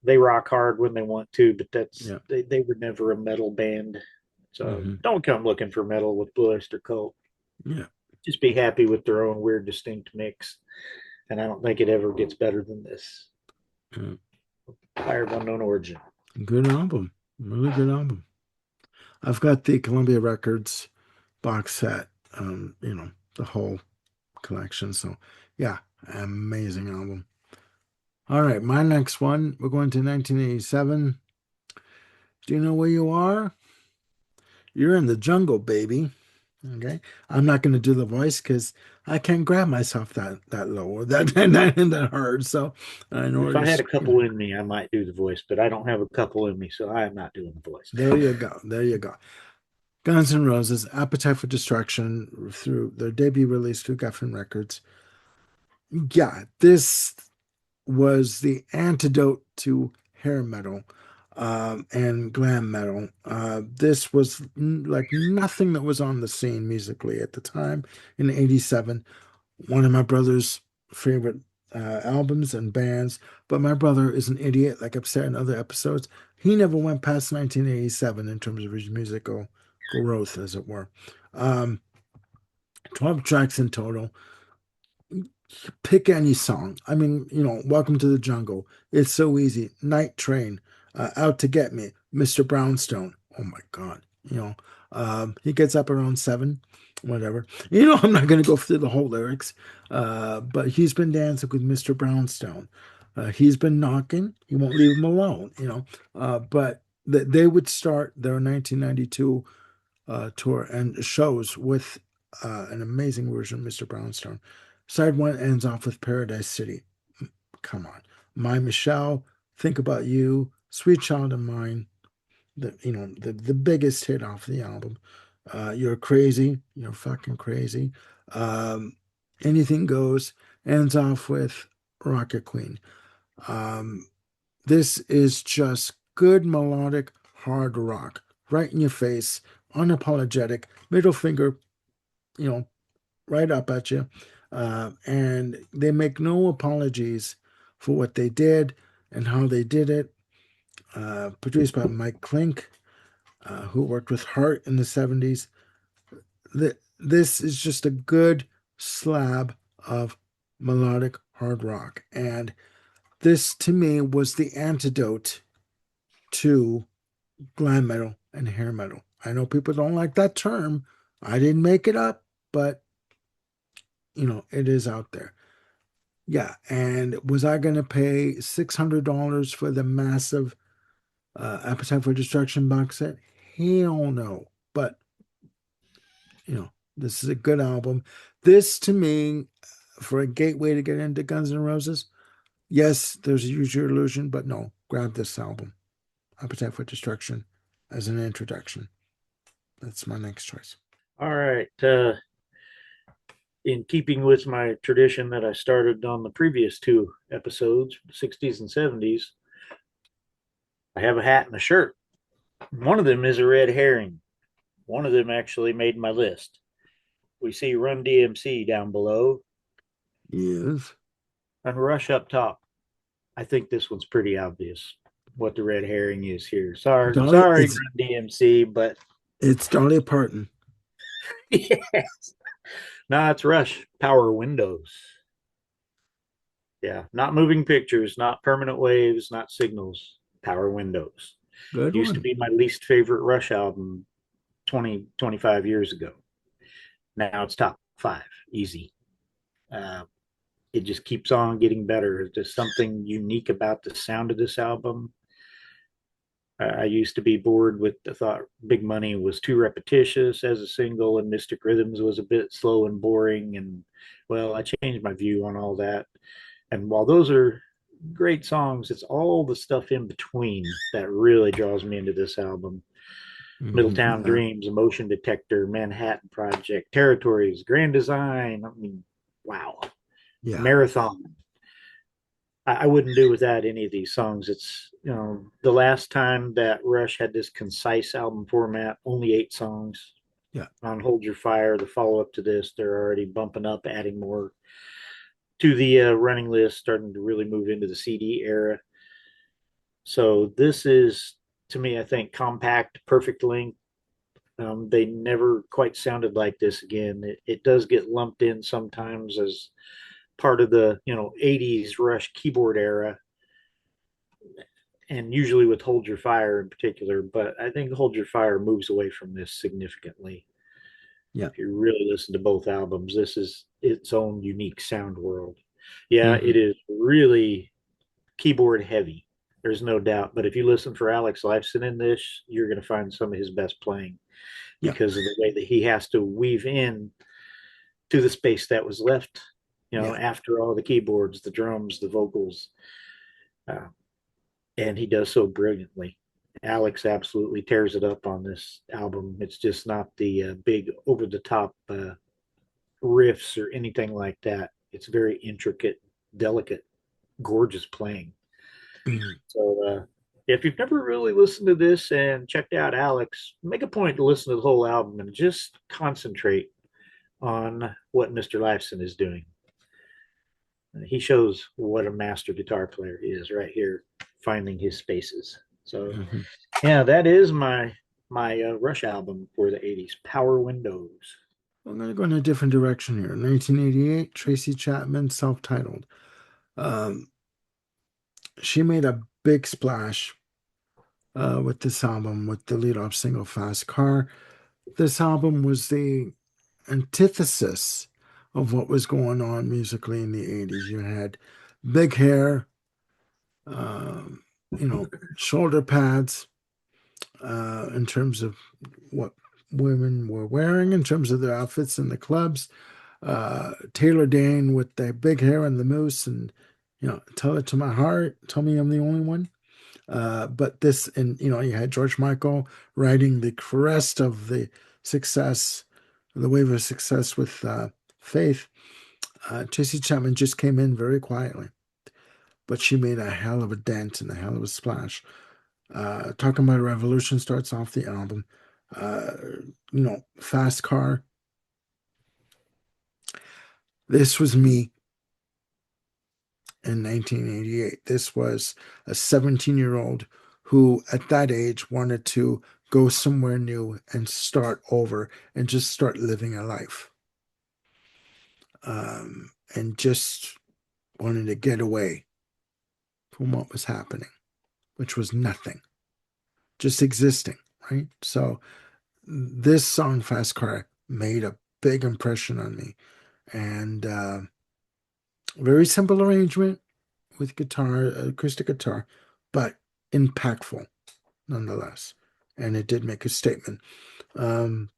[SPEAKER 2] They rock hard when they want to, but
[SPEAKER 1] Yeah.
[SPEAKER 2] they were never a metal band. So
[SPEAKER 1] Hmm.
[SPEAKER 2] don't come looking for metal with Blue Oyster Cult.
[SPEAKER 1] Yeah.
[SPEAKER 2] Just be happy with their own weird, distinct mix. And I don't think it ever gets better than this.
[SPEAKER 1] Yeah.
[SPEAKER 2] Fire of Unknown Origin.
[SPEAKER 1] Good album. Really good album. I've got the Columbia Records box set, the whole collection. So, yeah, amazing album. All right, my next one, we're going to 1987. Do you know where you are? You're in the jungle, baby. Okay. I'm not going to do the voice because I can't grab myself that low or that hard. So I know
[SPEAKER 2] If I had
[SPEAKER 1] it's,
[SPEAKER 2] a couple in me, I might do the voice, but I don't have a couple in me, so I am not doing the voice.
[SPEAKER 1] there you go. There you go. Guns N' Roses, Appetite for Destruction through their debut release through Geffen Records. Yeah, this was the antidote to hair metal and glam metal. This was like nothing that was on the scene musically at the time in '87. One of my brother's favorite albums and bands, but my brother is an idiot, like I've said in other episodes. He never went past 1987 in terms of his musical growth, as it were. Um, 12 tracks in total. Pick any song. I mean, Welcome to the Jungle. It's so easy. Night Train, Out to Get Me, Mr. Brownstone. Oh my God. He gets up around 7, whatever. I'm not going to go through the whole lyrics, but he's been dancing with Mr. Brownstone. He's been knocking. He won't leave him alone. But they would start their 1992 tour and shows with an amazing version of Mr. Brownstone. Side one ends off with Paradise City. Come on. My Michelle, Think About You, Sweet Child of Mine, the biggest hit off the album. You're Crazy, You're Fucking Crazy. Um, Anything Goes ends off with Rocket Queen. Um, this is just good melodic hard rock, right in your face, unapologetic, middle finger, you know, right up at you. And they make no apologies for what they did and how they did it. Produced by Mike Klink, who worked with Hart in the 70s. This is just a good slab of melodic hard rock. And this, to me, was the antidote to glam metal and hair metal. I know people don't like that term. I didn't make it up, but it is out there. Yeah, and was I going to pay $600 for the massive Appetite for Destruction box set? Hell no. But this is a good album. This, to me, for a gateway to get into Guns N' Roses, yes, there's a Use Your Illusion, but no, grab this album, Appetite for Destruction, as an introduction. That's my next choice.
[SPEAKER 2] All right. In keeping with my tradition that I started on the previous two episodes, 60s and 70s, I have a hat and a shirt. One of them is a red herring. One of them actually made my list. We see Run DMC down below
[SPEAKER 1] Yes.
[SPEAKER 2] and Rush up top. I think this one's pretty obvious what the red herring is here. Sorry,
[SPEAKER 1] Dolly,
[SPEAKER 2] sorry,
[SPEAKER 1] it's
[SPEAKER 2] Run DMC, but
[SPEAKER 1] it's Dolly Parton.
[SPEAKER 2] yes. No, it's Rush. Power Windows. Yeah, not moving pictures, not permanent waves, not signals. Power Windows.
[SPEAKER 1] Good
[SPEAKER 2] Used to
[SPEAKER 1] one.
[SPEAKER 2] be my least favorite Rush album 20, 25 years ago. Now it's top five, easy. Uh, it just keeps on getting better. There's something unique about the sound of this album. I used to be bored with the thought Big Money was too repetitious as a single, and Mystic Rhythms was a bit slow and boring. And well, I changed my view on all that. And while those are great songs, it's all the stuff in between that really draws me into this album. Middletown
[SPEAKER 1] Yeah.
[SPEAKER 2] Dreams, Emotion Detector, Manhattan Project, Territories, Grand Design. I mean, wow.
[SPEAKER 1] Yeah.
[SPEAKER 2] Marathon. I wouldn't do without any of these songs. It's, the last time that Rush had this concise album format, only 8 songs.
[SPEAKER 1] Yeah.
[SPEAKER 2] On Hold Your Fire, the follow up to this, they're already bumping up, adding more to the running list, starting to really move into the CD era. So this is, to me, I think, compact, perfect length. They never quite sounded like this again. It does get lumped in sometimes as part of the 80s Rush keyboard era, and usually with Hold Your Fire in particular. But I think Hold Your Fire moves away from this significantly.
[SPEAKER 1] Yeah.
[SPEAKER 2] If you really listen to both albums, this is its own unique sound world. Yeah,
[SPEAKER 1] Hmm.
[SPEAKER 2] it is really keyboard heavy. There's no doubt. But if you listen for Alex Lifeson in this, you're going to find some of his best playing
[SPEAKER 1] Yeah.
[SPEAKER 2] because of the way that he has to weave in to the space that was left,
[SPEAKER 1] Yeah.
[SPEAKER 2] after all the keyboards, the drums, the vocals. Uh, and he does so brilliantly. Alex absolutely tears it up on this album. It's just not the big over the top riffs or anything like that. It's very intricate, delicate, gorgeous playing.
[SPEAKER 1] Mhm.
[SPEAKER 2] So if you've never really listened to this and checked out Alex, make a point to listen to the whole album and just concentrate on what Mr. Lifeson is doing. he shows what a master guitar player is right here, finding his spaces. So
[SPEAKER 1] Mhm.
[SPEAKER 2] yeah, that is my Rush album for the '80s, Power Windows.
[SPEAKER 1] I'm going to go in a different direction here. 1988, Tracy Chapman, self-titled. Um, she made a big splash with this album, with the lead-off single "Fast Car." This album was the antithesis of what was going on musically in the 80s. You had big hair, um, shoulder pads in terms of what women were wearing, in terms of their outfits in the clubs. Taylor Dane with the big hair and the moose, and tell it to my heart, tell me I'm the only one. But this, and you had George Michael riding the crest of the success, the wave of success with Faith. Tracy Chapman just came in very quietly, but she made a hell of a dent and a hell of a splash. Talking about a revolution starts off the album. Uh, Fast Car. This was me in 1988. This was a 17-year-old who, at that age, wanted to go somewhere new and start over and just start living a life. And just wanted to get away from what was happening, which was nothing, just existing, right? So this song, Fast Car, made a big impression on me. And very simple arrangement with guitar, acoustic guitar, but impactful nonetheless. And it did make a statement. Um,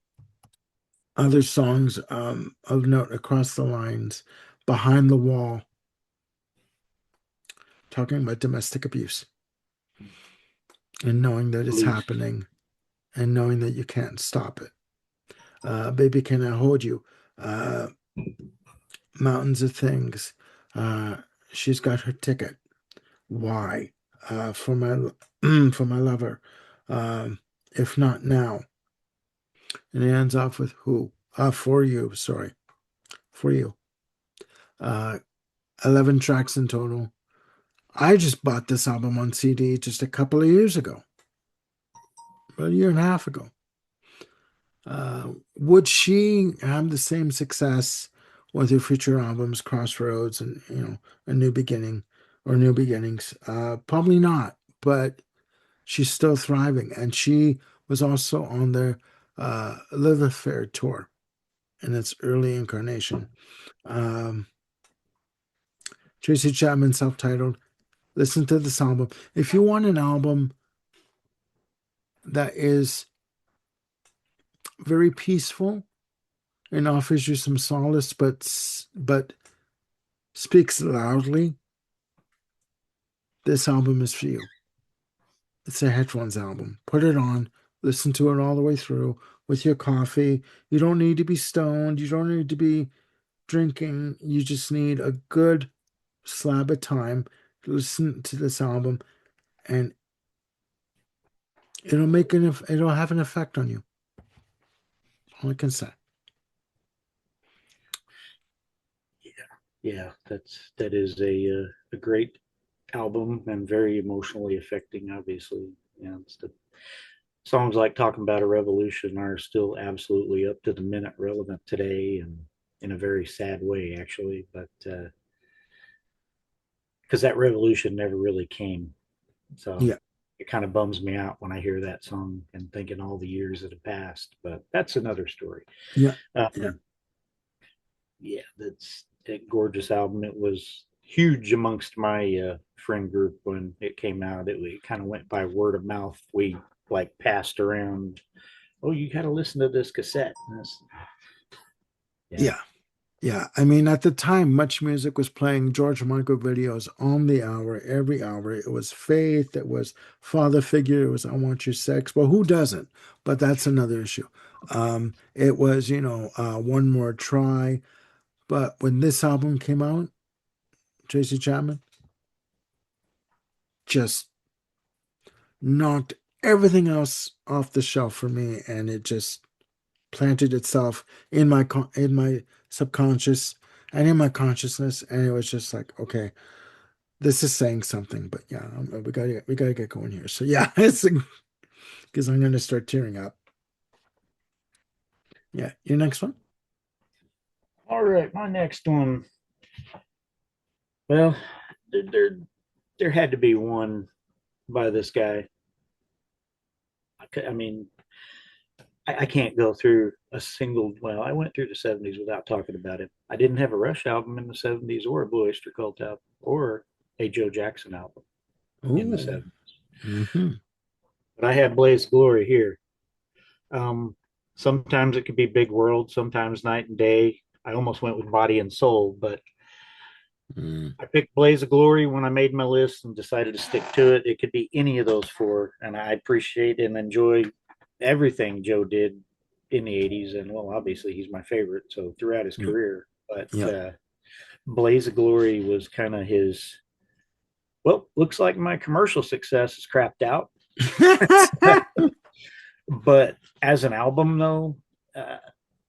[SPEAKER 1] Other songs of note, Across the Lines, Behind the Wall, talking about domestic abuse and knowing that it's
[SPEAKER 2] Blues.
[SPEAKER 1] happening and knowing that you can't stop it. Baby, Can I Hold You? Uh, Mountains of Things. Uh, she's got her ticket. Why? For my for my lover. If not now. And it ends off with who? For you. Sorry, for you. Uh, 11 tracks in total. I just bought this album on CD just a couple of years ago, about a year and a half ago. Would she have the same success with her future albums, Crossroads and A New Beginning or New Beginnings? Probably not, but she's still thriving, and she was also on the Live Affair tour in its early incarnation. Um, Tracy Chapman, self-titled. Listen to this album. If you want an album that is very peaceful and offers you some solace, but speaks loudly, this album is for you. It's a headphones album. Put it on, listen to it all the way through with your coffee. You don't need to be stoned. You don't need to be drinking. You just need a good slab of time to listen to this album, and it'll have an effect on you. All I can say.
[SPEAKER 2] Yeah, that is a great album and very emotionally affecting. Obviously, yeah, it's the songs like "Talking About a Revolution" are still absolutely up to the minute relevant today, and in a very sad way, actually. But because that revolution never really came, so
[SPEAKER 1] Yeah,
[SPEAKER 2] it kind of bums me out when I hear that song and thinking all the years that have passed. But that's another story.
[SPEAKER 1] yeah, yeah,
[SPEAKER 2] Um, yeah, that's a gorgeous album. It was huge amongst my friend group when it came out. It kind of went by word of mouth. We like passed around, oh, you got to listen to this cassette. Yeah,
[SPEAKER 1] yeah. Yeah, I mean, at the time, Much Music was playing George Michael videos on the hour, every hour. It was Faith, it was Father Figure, it was I Want Your Sex. Well, who doesn't? But that's another issue. It was, One More Try. But when this album came out, Tracy Chapman just knocked everything else off the shelf for me, and it just planted itself in my subconscious and in my consciousness, and it was just like, okay, this is saying something. But yeah, we gotta get going here. So yeah, it's because I'm gonna start tearing up. Yeah, your next one.
[SPEAKER 2] All right, my next one. Well, there there had to be one by this guy. I mean, I can't go through a single. Well, I went through the '70s without talking about him. I didn't have a Rush album in the '70s, or a Blue Oyster Cult album, or a Joe Jackson album in the
[SPEAKER 1] Ooh.
[SPEAKER 2] '70s.
[SPEAKER 1] Mm-hmm.
[SPEAKER 2] But I had Blaze Glory here. Um, Sometimes it could be Big World, sometimes Night and Day. I almost went with Body and Soul, but
[SPEAKER 1] Mm.
[SPEAKER 2] I picked Blaze of Glory when I made my list and decided to stick to it. It could be any of those four, and I appreciate and enjoy everything Joe did in the '80s. And well, obviously he's my favorite, so throughout his
[SPEAKER 1] Yeah.
[SPEAKER 2] career. But
[SPEAKER 1] Yeah.
[SPEAKER 2] Blaze of Glory was kind of his. Well, looks like my commercial success is crapped out, but as an album, though, uh,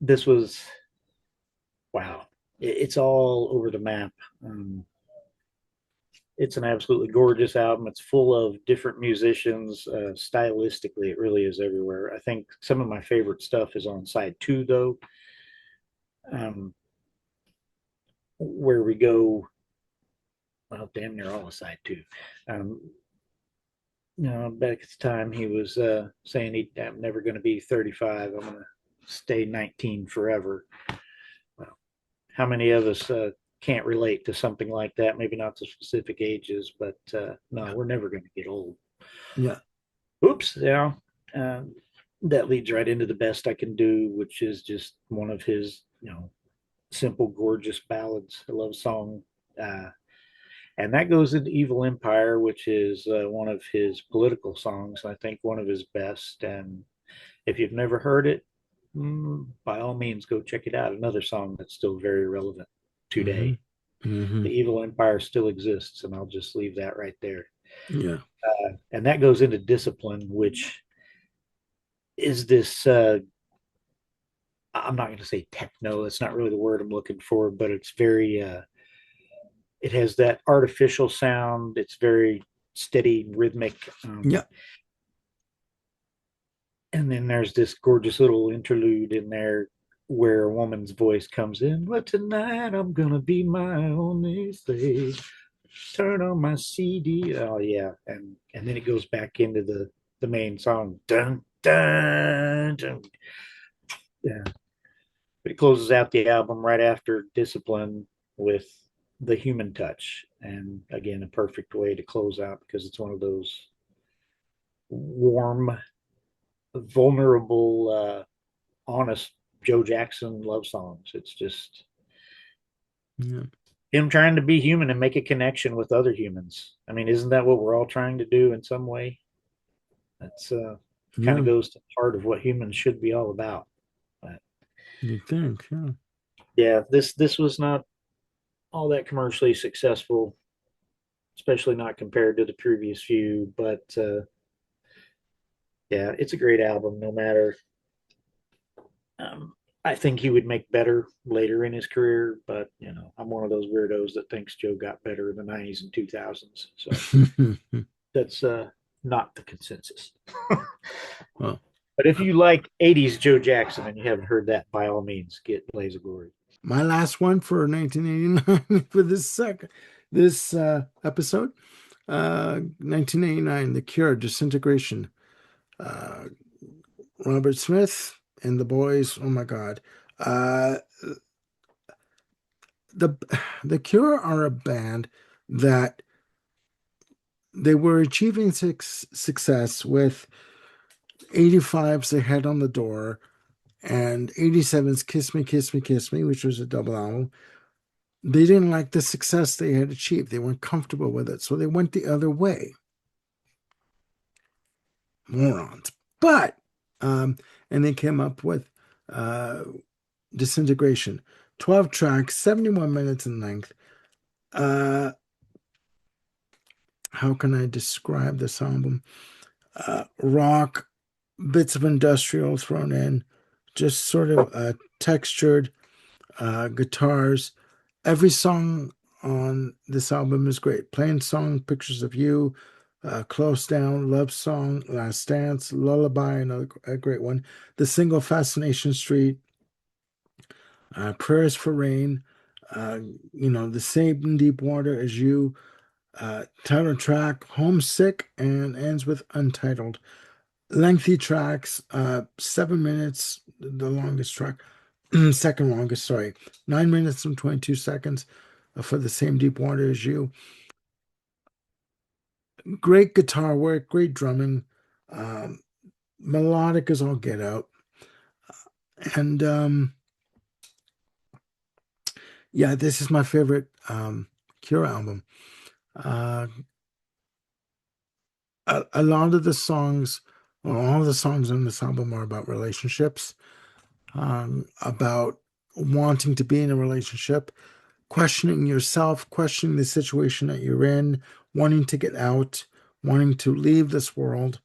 [SPEAKER 2] this was wow. It's all over the map. It's an absolutely gorgeous album. It's full of different musicians. Stylistically, it really is everywhere. I think some of my favorite stuff is on side two, though, um, where we go. Well, damn near all of side two. Um, back at the time, he was saying I'm never going to be 35. I'm going to stay 19 forever. Well, how many of us can't relate to something like that? Maybe not to specific ages, but no,
[SPEAKER 1] Yeah.
[SPEAKER 2] we're never going to get old.
[SPEAKER 1] Yeah.
[SPEAKER 2] Oops, yeah. Um, that leads right into the best I can do, which is just one of his, simple, gorgeous ballads, a love song. Uh, and that goes into Evil Empire, which is one of his political songs. I think one of his best. And if you've never heard it, by all means, go check it out. Another song that's still very relevant
[SPEAKER 1] Mm-hmm.
[SPEAKER 2] today.
[SPEAKER 1] Mm-hmm.
[SPEAKER 2] The Evil Empire still exists, and I'll just leave that right there.
[SPEAKER 1] Yeah.
[SPEAKER 2] And that goes into Discipline, which is this I'm not going to say techno, that's not really the word I'm looking for, but it's very it has that artificial sound. It's very steady, rhythmic.
[SPEAKER 1] Yeah.
[SPEAKER 2] And then there's this gorgeous little interlude in there where a woman's voice comes in. Well, tonight I'm gonna be my only slave. Turn on my CD. Oh yeah, and then it goes back into the main song. Dun dun dun. Yeah, but it closes out the album right after Discipline with the human touch, and again a perfect way to close out because it's one of those warm, vulnerable, honest Joe Jackson love songs. It's just
[SPEAKER 1] Yeah.
[SPEAKER 2] him trying to be human and make a connection with other humans. I mean, isn't that what we're all trying to do in some way? That's kind of
[SPEAKER 1] Yeah.
[SPEAKER 2] goes to the heart of what humans should be all about. But
[SPEAKER 1] You think? Yeah.
[SPEAKER 2] yeah, this was not all that commercially successful, especially not compared to the previous few. But yeah, it's a great album. No matter, um, I think he would make better later in his career. But I'm one of those weirdos that thinks Joe got better in the '90s and 2000s. So that's not the consensus.
[SPEAKER 1] Well,
[SPEAKER 2] But if you like '80s Joe Jackson and you haven't heard that, by all means, get Blaze of Glory.
[SPEAKER 1] my last one for 1989 for this episode. 1989, The Cure, Disintegration. Uh, Robert Smith and the Boys. Oh my God. Uh, the The Cure are a band that they were achieving success with 85's They Had on the Door and 87's Kiss Me, Kiss Me, Kiss Me, which was a double album. They didn't like the success they had achieved. They weren't comfortable with it. So they went the other way. Morons. But, and they came up with uh, Disintegration. 12 tracks, 71 minutes in length. Uh, how can I describe this album? Rock, bits of industrial thrown in, just sort of textured guitars. Every song on this album is great. Plain Song, Pictures of You, Close Down, Love Song, Last Dance, Lullaby, another a great one. The single Fascination Street, Prayers for Rain, uh, The Same Deep Water as You, title track, Homesick, and ends with Untitled. Lengthy tracks, 7 minutes, the longest track, second longest, sorry, 9 minutes and 22 seconds for The Same Deep Water as You. Great guitar work, great drumming, um, melodic as all get out. And yeah, this is my favorite Cure album. Uh, a lot of the songs, well, all the songs on this album are about relationships, about wanting to be in a relationship, questioning yourself, questioning the situation that you're in, wanting to get out, wanting to leave this world,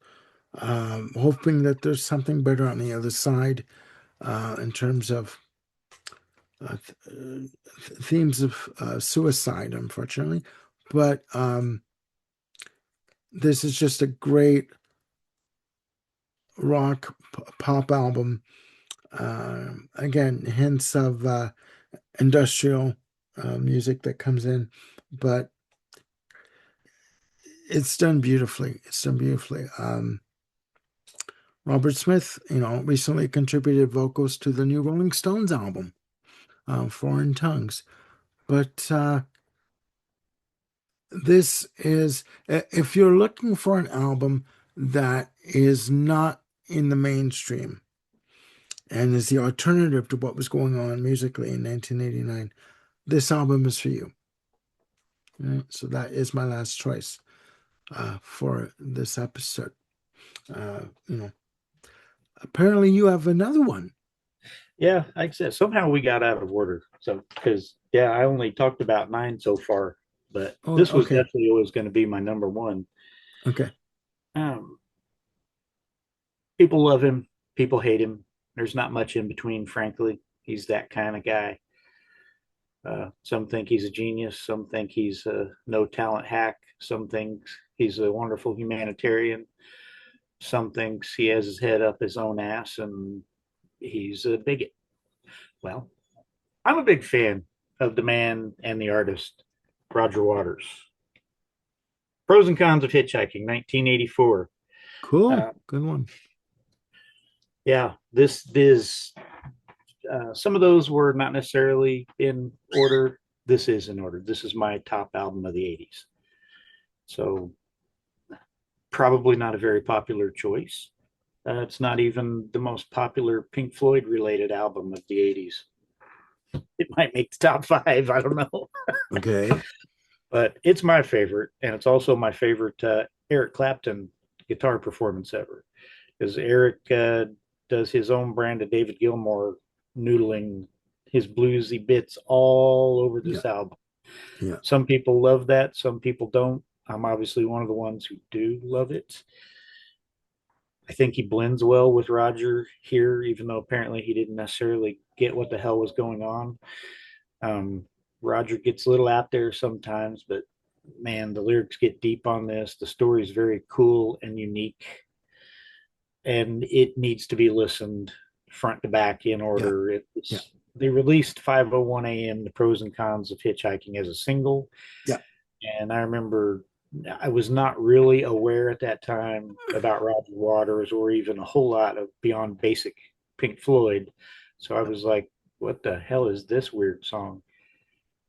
[SPEAKER 1] hoping that there's something better on the other side in terms of themes of suicide, unfortunately. But this is just a great rock pop album. Again, hints of industrial music that comes in, but it's done beautifully. It's done beautifully. Robert Smith, recently contributed vocals to the new Rolling Stones album, Foreign Tongues. But this is, if you're looking for an album that is not in the mainstream and is the alternative to what was going on musically in 1989, this album is for you. Right? So that is my last choice for this episode. Uh, you know, Apparently you have another one.
[SPEAKER 2] Yeah, like I said, somehow we got out of order. So, because, yeah, I only talked about nine so far, but
[SPEAKER 1] Oh,
[SPEAKER 2] this was
[SPEAKER 1] okay,
[SPEAKER 2] definitely always going to be my number one.
[SPEAKER 1] okay,
[SPEAKER 2] Um, People love him, people hate him. There's not much in between, frankly. He's that kind of guy. Some think he's a genius, some think he's a no talent hack, some think he's a wonderful humanitarian, some thinks he has his head up his own ass and he's a bigot. Well, I'm a big fan of the man and the artist, Roger Waters. Pros and Cons of Hitchhiking, 1984.
[SPEAKER 1] cool,
[SPEAKER 2] Uh,
[SPEAKER 1] good one.
[SPEAKER 2] yeah, this is some of those were not necessarily in order. This is in order. This is my top album of the 80s. So, probably not a very popular choice. It's not even the most popular Pink Floyd related album of the 80s. It might make the top five. I don't know.
[SPEAKER 1] Okay,
[SPEAKER 2] But it's my favorite. And it's also my favorite Eric Clapton guitar performance ever. Because Eric does his own brand of David Gilmour noodling his bluesy bits all over
[SPEAKER 1] yeah,
[SPEAKER 2] this album.
[SPEAKER 1] yeah,
[SPEAKER 2] Some people love that, some people don't. I'm obviously one of the ones who do love it. I think he blends well with Roger here, even though apparently he didn't necessarily get what the hell was going on. Um, Roger gets a little out there sometimes, but man, the lyrics get deep on this. The story is very cool and unique, and it needs to be listened front to back in
[SPEAKER 1] yeah,
[SPEAKER 2] order.
[SPEAKER 1] yeah,
[SPEAKER 2] They released 5:01 a.m. The Pros and Cons of Hitchhiking as a single,
[SPEAKER 1] yeah.
[SPEAKER 2] and I remember I was not really aware at that time about Roger Waters or even a whole lot of beyond basic Pink Floyd. So I was like, what the hell is this weird song?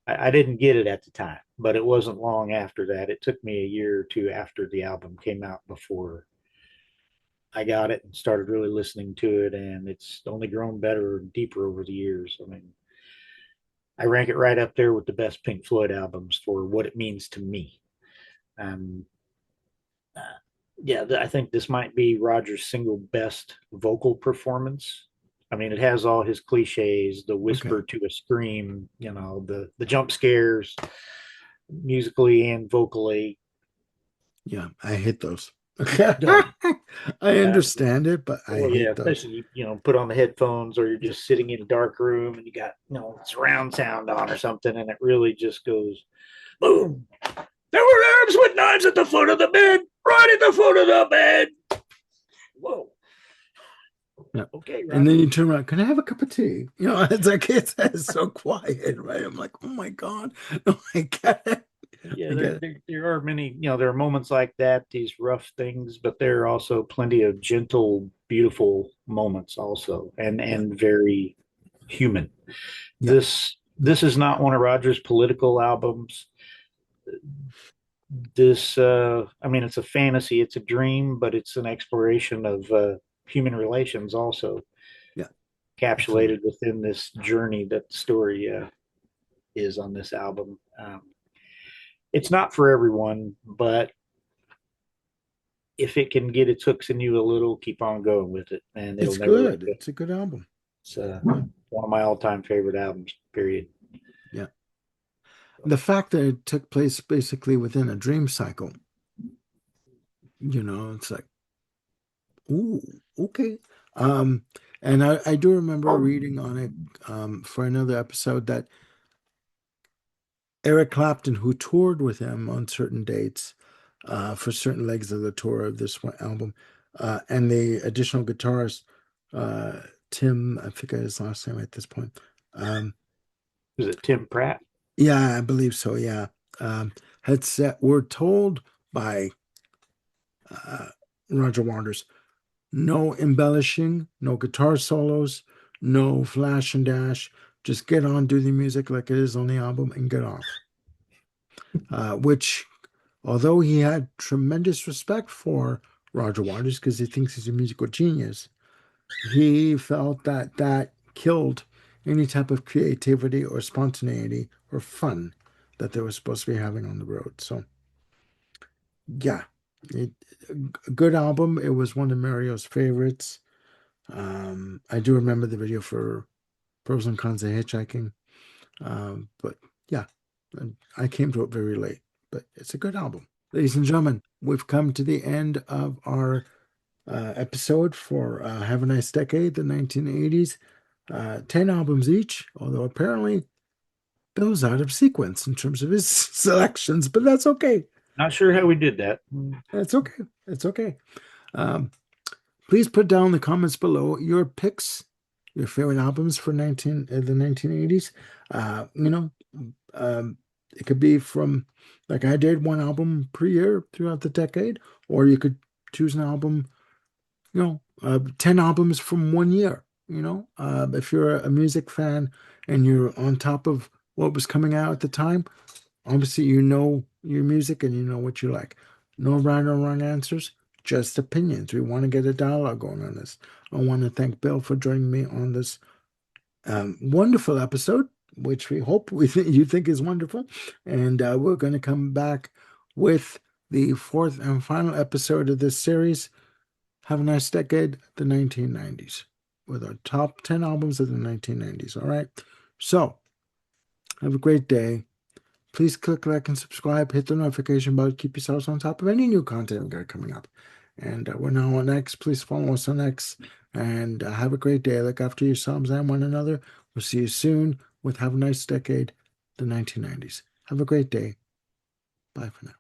[SPEAKER 2] I didn't get it at the time, but it wasn't long after that. It took me a year or two after the album came out before I got it and started really listening to it. And it's only grown better and deeper over the years. I mean, I rank it right up there with the best Pink Floyd albums for what it means to me. Um, uh, yeah, I think this might be Roger's single best vocal performance. I mean, it has all his cliches, the
[SPEAKER 1] Okay,
[SPEAKER 2] whisper to a scream, the jump scares, musically and vocally.
[SPEAKER 1] yeah. I hit those.
[SPEAKER 2] done.
[SPEAKER 1] I
[SPEAKER 2] Uh,
[SPEAKER 1] understand it, but I
[SPEAKER 2] well, yeah,
[SPEAKER 1] hate the.
[SPEAKER 2] especially put on the headphones or you're just sitting in a dark room and you got surround sound on or something, and it really just goes boom. There were Arabs with knives at the foot of the bed, right at the foot of the bed. Whoa.
[SPEAKER 1] Yeah.
[SPEAKER 2] Okay,
[SPEAKER 1] And then
[SPEAKER 2] Roger.
[SPEAKER 1] you turn around, can I have a cup of tea? It's like it's so quiet, right? I'm like, oh my God. No, I get it.
[SPEAKER 2] Yeah,
[SPEAKER 1] I get it.
[SPEAKER 2] there are many, there are moments like that, these rough things, but there are also plenty of gentle, beautiful moments also,
[SPEAKER 1] Yeah.
[SPEAKER 2] and very human.
[SPEAKER 1] Yeah.
[SPEAKER 2] This is not one of Roger's political albums. I mean, it's a fantasy, it's a dream, but it's an exploration of human relations also,
[SPEAKER 1] Yeah. Absolutely.
[SPEAKER 2] encapsulated within this journey that the story is on this album. It's not for everyone, but if it can get its hooks in you a little, keep on going with it, and it'll
[SPEAKER 1] It's
[SPEAKER 2] never let
[SPEAKER 1] good.
[SPEAKER 2] go.
[SPEAKER 1] It's a good album.
[SPEAKER 2] It's
[SPEAKER 1] Yeah.
[SPEAKER 2] one of my all-time favorite albums. Period.
[SPEAKER 1] Yeah. The fact that it took place basically within a dream cycle, it's like, ooh, okay. Um, and I do remember reading on it for another episode that Eric Clapton, who toured with him on certain dates for certain legs of the tour of this one album, and the additional guitarist, uh, Tim, I forget his last name at this point. Um,
[SPEAKER 2] Is it Tim Pratt?
[SPEAKER 1] yeah, I believe so. Yeah. Um, had said, we're told by uh, Roger Waters, no embellishing, no guitar solos, no flash and dash. Just get on, do the music like it is on the album, and get off. Which, although he had tremendous respect for Roger Waters because he thinks he's a musical genius, he felt that that killed any type of creativity or spontaneity or fun that they were supposed to be having on the road. So, yeah, it, a good album. It was one of Mario's favorites. I do remember the video for Pros and Cons of Hitchhiking. But yeah, I came to it very late, but it's a good album. Ladies and gentlemen, we've come to the end of our episode for Have a Nice Decade, the 1980s. 10 albums each, although apparently Bill's out of sequence in terms of his selections, but that's okay.
[SPEAKER 2] Not sure how we did that.
[SPEAKER 1] That's okay. It's okay. Um, Please put down in the comments below your picks, your favorite albums for the 1980s. Um, it could be from, like I did, one album per year throughout the decade, or you could choose an album, 10 albums from one year. If you're a music fan and you're on top of what was coming out at the time, obviously you know your music and you know what you like. No right or wrong answers, just opinions. We want to get a dialogue going on this. I want to thank Bill for joining me on this wonderful episode, which we hope you think is wonderful. And we're going to come back with the fourth and final episode of this series. Have a Nice Decade, the 1990s, with our top 10 albums of the 1990s. All right. So have a great day. Please click like and subscribe. Hit the notification bell. Keep yourselves on top of any new content we got coming up. And we're now on X. Please follow us on X. And have a great day. Look after yourselves and one another. We'll see you soon with Have a Nice Decade, the 1990s. Have a great day. Bye for now.